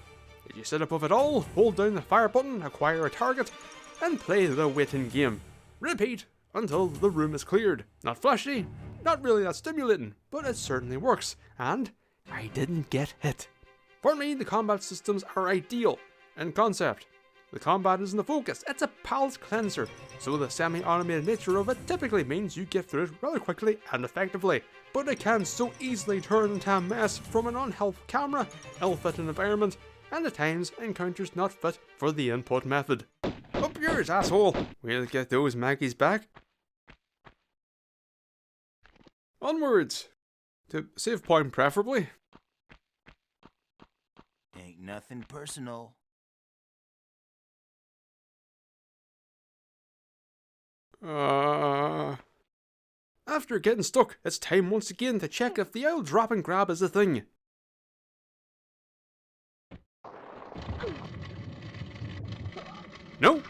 S1: If you sit above it all, hold down the fire button, acquire a target, and see as Lara does not have the ability to bend space and time to her will, that means you'll have to run, which isn't as simple as it should be. Really, one of the problems with the combat is the lack of any kind of proper defensive measure. Again, in an open environment, you'll be fine, but in tight ones, it just feels like you have to take the damage and deal with it. This is all only relevant if you actually enter some form of even ground battle. Tomb Raider is a very vertical game, with many overviews of your newfound playground, which tend to have their fair share of boxes, block columns, etc. Combine this verticality with the extremely powerful lock-on system, and, if you're like me, combat will be rather unsporting indeed. and play the waiting game. Repeat until the room is cleared. Not flashy, not really that stimulating, but it certainly works, and I didn't get hit. For me, the combat systems are ideal in concept. The combat isn't the focus, it's a palate cleanser, so the semi-automated nature of it typically means you get through it rather quickly and effectively. But it can so easily turn into a mess from an unhelpful camera, ill-fitting environment, and at times encounters not fit for the input method. Up yours, asshole! We'll get those Maggies back. Onwards! To save point preferably.
S4: Ain't nothing personal.
S1: After getting stuck, it's time once again to check if the old drop and grab is a thing. No,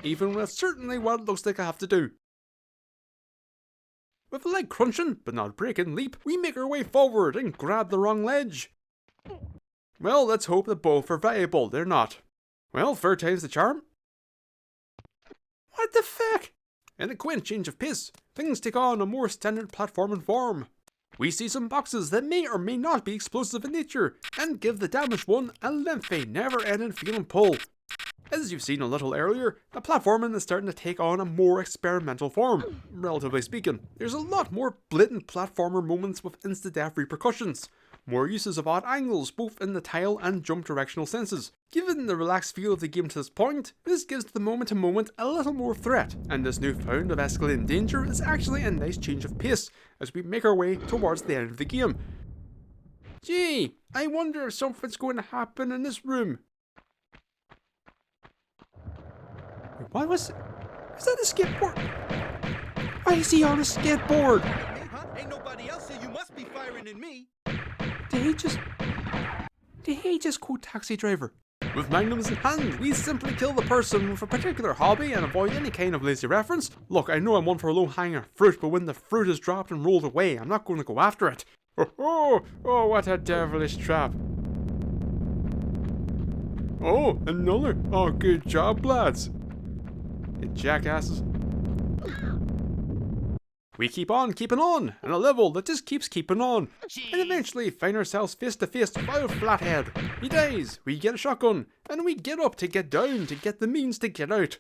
S1: even when it's certainly what it looks like I have to do. With a leg crunching, but not breaking leap, we make our way forward and grab the wrong ledge. Well, let's hope that both are viable. They're not. Well, third time's the charm. What the fuck? In a quaint change of pace, things take on a more standard platforming form. We see some boxes that may or may not be explosive in nature, and give the damaged one a lengthy, never-ending feeling pull. As you've seen a little earlier, the platforming is starting to take on a more experimental form, relatively speaking. There's a lot more blatant platformer moments with insta-death repercussions. More uses of odd angles, both in the tile and jump directional senses. Given the relaxed feel of the game to this point, this gives the moment to moment a little more threat, and this newfound of escalating danger is actually a nice change of pace as we make our way towards the end of the game. Gee, I wonder if something's going to happen in this room. What was it? Is that a skateboard? Why is he on a skateboard?
S5: Me, huh? Ain't nobody else here. You must be firing at me.
S1: Did he just quote Taxi Driver? With magnums in hand, we simply kill the person with a particular hobby and avoid any kind of lazy reference. Look, I know I'm one for low-hanging fruit, but when the fruit is dropped and rolled away, I'm not going to go after it. Oh, what a devilish trap. Oh, another. Oh, good job, lads. You jackasses. We keep on keeping on, on a level that just keeps keeping on, and eventually find ourselves face to face with our flathead. He dies, we get a shotgun, and we get up to get down to get the means to get out.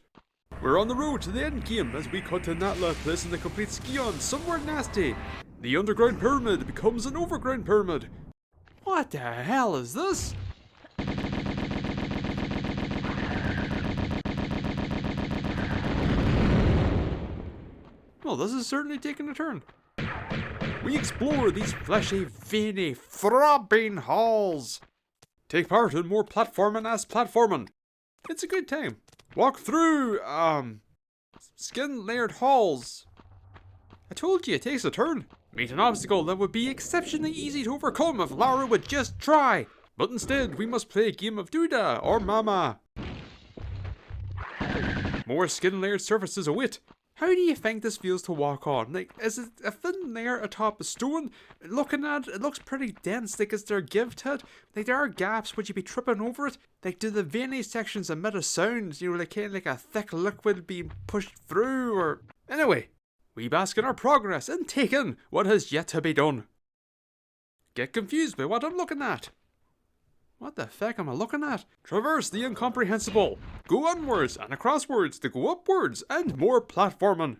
S1: We're on the road to the end game as we cut to Natla, placing the complete ski-on somewhere nasty. The underground pyramid becomes an overground pyramid. What the hell is this? Well, this is certainly taking a turn. We explore these fleshy, veiny, throbbing halls. Take part in more platforming-ass platforming. It's a good time. Walk through, skin-layered halls. I told you, it takes a turn. Meet an obstacle that would be exceptionally easy to overcome if Laura would just try. But instead, we must play a game of Duda or Mama. More skin-layered surfaces await. How do you think this feels to walk on? Like, is it a thin layer atop a stone? Looking at it, it looks pretty dense. Like, is there a give to it? Like, there are gaps. Would you be tripping over it? Like, do the veiny sections emit a sound? You know, like kind of like a thick liquid being pushed through, or... Anyway, we bask in our progress and take in what has yet to be done. Get confused by what I'm looking at. What the feck am I looking at? Traverse the incomprehensible. Go onwards and acrosswards to go upwards and more platforming.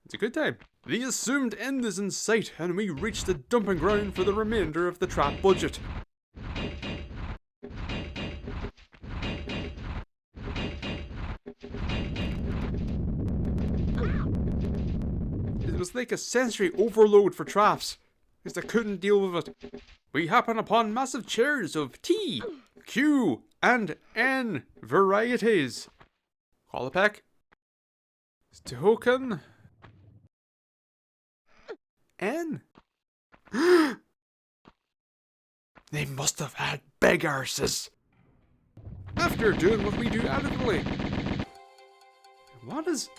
S1: It's a good time. The assumed end is in sight and we reach the dumping ground for the remainder of the trap budget. It was like a sensory overload for traps, because I couldn't deal with it. We happen upon massive chairs of T, Q, and N varieties. Call a peck. Token. N. They must have had big arses. After doing what we do adequately. What is...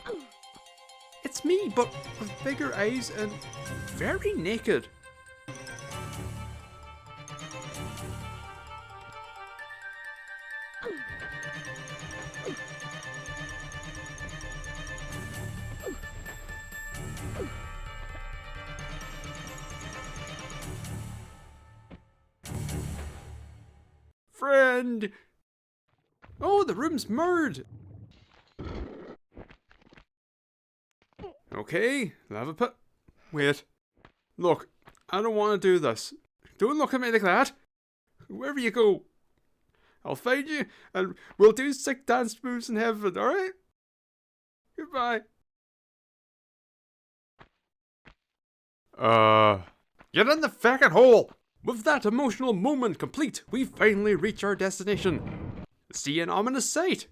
S1: It's me, but with bigger eyes and very naked. friend. Oh, the room's mirrored. Okay, lava pit. Wait. Look, I don't want to do this. Don't look at me like that. Wherever you go, I'll find you and we'll do sick dance moves in heaven, alright? Goodbye. Get in the fucking hole! With that emotional moment complete, we finally reach our destination. See an ominous sight.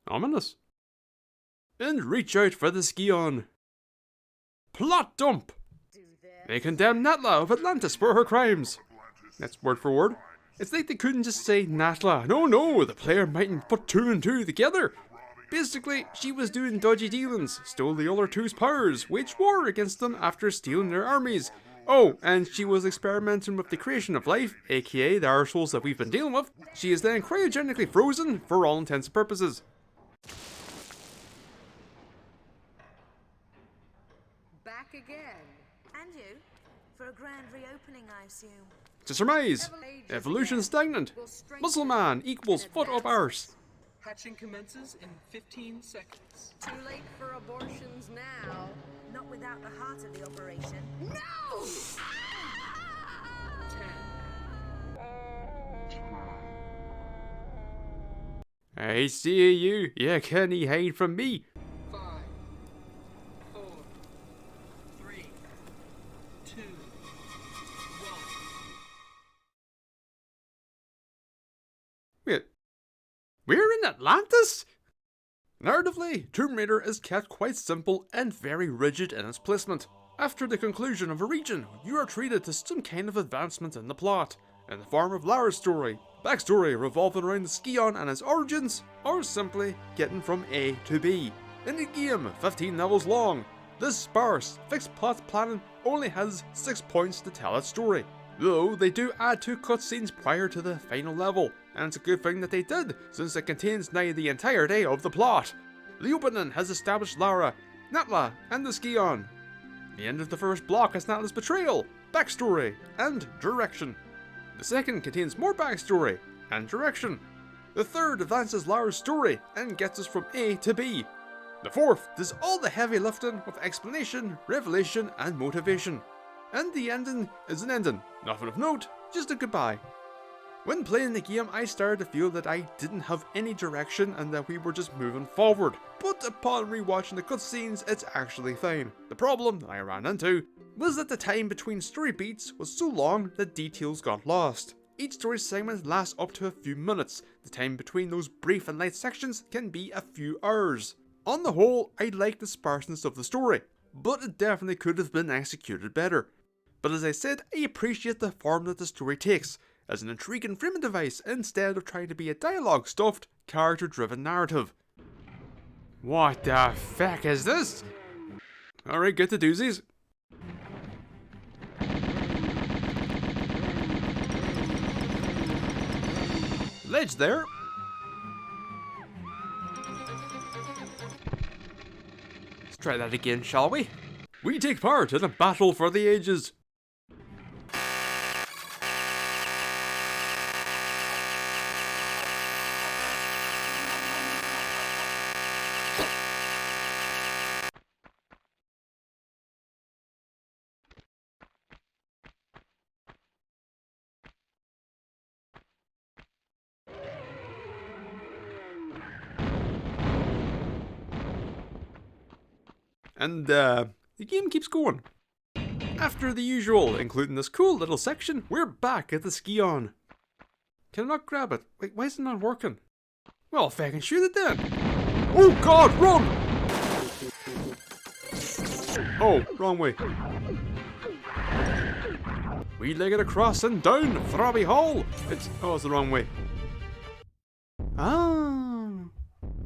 S1: Ominous. And reach out for the Skion. Plot dump! They condemn Natla of Atlantis for her crimes. That's word for word. It's like they couldn't just say Natla. No, the player mightn't put two and two together. Basically, she was doing dodgy dealings, stole the other two's powers, waged war against them after stealing their armies. Oh, and she was experimenting with the creation of life, aka the arseholes that we've been dealing with. She is then cryogenically frozen for all intents and purposes.
S6: Back again.
S2: And you? For a grand reopening, I assume.
S1: To surmise, evolution stagnant. Muscle man equals foot up arse.
S7: Hatching commences in 15 seconds.
S6: Too late for abortions now.
S2: Not without the heart of the operation.
S6: No!
S7: 10,
S1: I see you. You can't hide from me.
S7: 5, 4, 3, 2, 1.
S1: Wait. We're in Atlantis? Narratively, Tomb Raider is kept quite simple and very rigid in its placement. After the conclusion of a region, you are treated to some kind of advancement in the plot, in the form of Lara's story, backstory revolving around the Skion and its origins, or simply getting from A to B. In a game 15 levels long, this sparse, fixed plot planning only has 6 points to tell its story. Though they do add 2 cutscenes prior to the final level, and it's a good thing that they did, since it contains now the entirety of the plot. The opening has established Lara, Natla, and the Skion. The end of the first block is Natla's betrayal, backstory, and direction. The second contains more backstory and direction. The third advances Lara's story and gets us from A to B. The fourth does all the heavy lifting with explanation, revelation, and motivation. And the ending is an ending, nothing of note, just a goodbye. When playing the game, I started to feel that I didn't have any direction and that we were just moving forward. But upon rewatching the cutscenes, it's actually fine. The problem that I ran into was that the time between story beats was so long that details got lost. Each story segment lasts up to a few minutes. The time between those brief and light sections can be a few hours. On the whole, I like the sparseness of the story, but it definitely could have been executed better. But as I said, I appreciate the form that the story takes, as an intriguing framing device instead of trying to be a dialogue-stuffed, character-driven narrative. What the fuck is this? Alright, get the doozies. Ledge there. Let's try that again, shall we? We take part in a battle for the ages. And the game keeps going. After the usual, including this cool little section, we're back at the Skion. Can I not grab it? Wait, why is it not working? Well, if I can shoot it then. Oh god, run! Oh, wrong way. We leg it across and down Throbby Hall. It's the wrong way.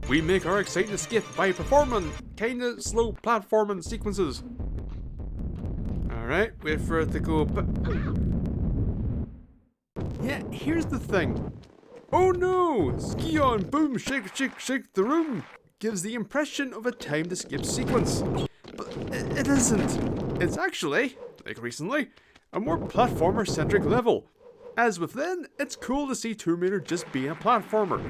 S1: We make our exciting escape by performing kinda slow platforming sequences. Alright, wait for it to go Yeah, here's the thing. Oh no! Skion, boom, shake, shake, shake the room! Gives the impression of a timed escape sequence. But it isn't. It's actually, like recently, a more platformer-centric level. As with then, it's cool to see Tomb Raider just being a platformer,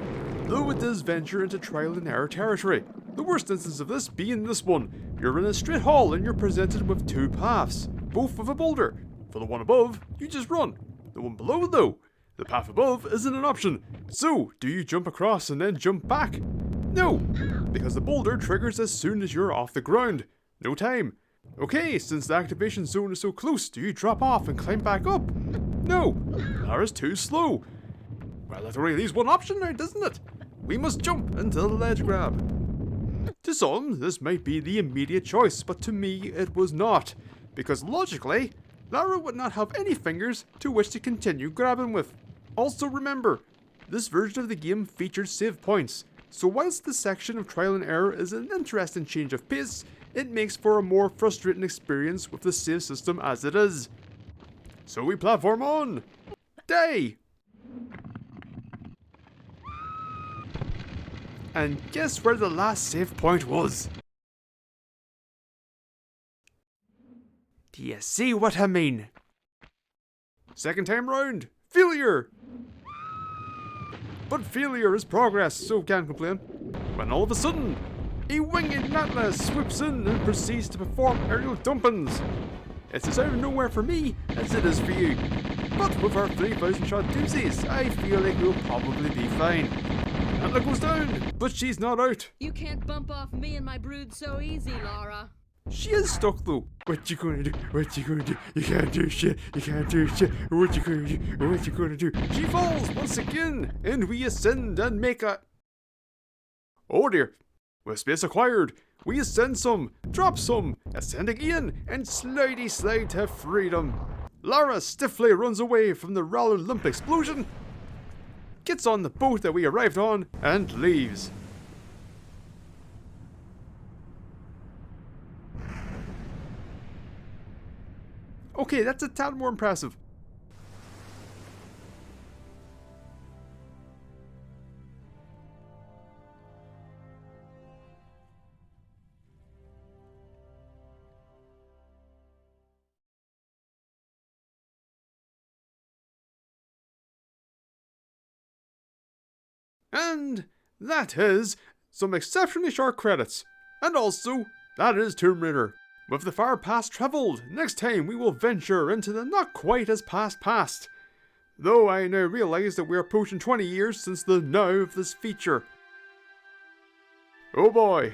S1: though it does venture into trial and error territory. The worst instance of this being this one. You're in a straight hall and you're presented with two paths, both with a boulder. For the one above, you just run. The one below, though, the path above isn't an option. So, do you jump across and then jump back? No, because the boulder triggers as soon as you're off the ground. No time. Okay, since the activation zone is so close, do you drop off and climb back up? No, Lara's too slow. Well, that only leaves one option now, doesn't it? We must jump until the ledge grab. To some, this might be the immediate choice, but to me it was not. Because logically, Lara would not have any fingers to which to continue grabbing with. Also remember, this version of the game featured save points, so whilst this section of trial and error is an interesting change of pace, it makes for a more frustrating experience with the save system as it is. So we platform on! Day! And guess where the last save point was? Do you see what I mean? Second time round, failure! But failure is progress, so can't complain. When all of a sudden, a winged Atlas swoops in and proceeds to perform aerial dumpings. It's as out of nowhere for me as it is for you. But with our 3,000 shot doozies, I feel like we'll probably be fine. Atla goes down, but she's not out.
S6: You can't bump off me and my brood so easy, Lara.
S1: She is stuck though. What you gonna do? What you gonna do? You can't do shit. You can't do shit. What you gonna do? What you gonna do? She falls once again, and we ascend and make a... Oh dear. With space acquired, we ascend some, drop some, ascend again, and slidey slide to freedom. Lara stiffly runs away from the Rally Lump explosion, gets on the boat that we arrived on, and leaves. Okay, that's a tad more impressive. And that is some exceptionally short credits. And also, that is Tomb Raider. With the far past travelled, next time we will venture into the not quite as past. Though I now realise that we're approaching 20 years since the now of this feature. Oh boy.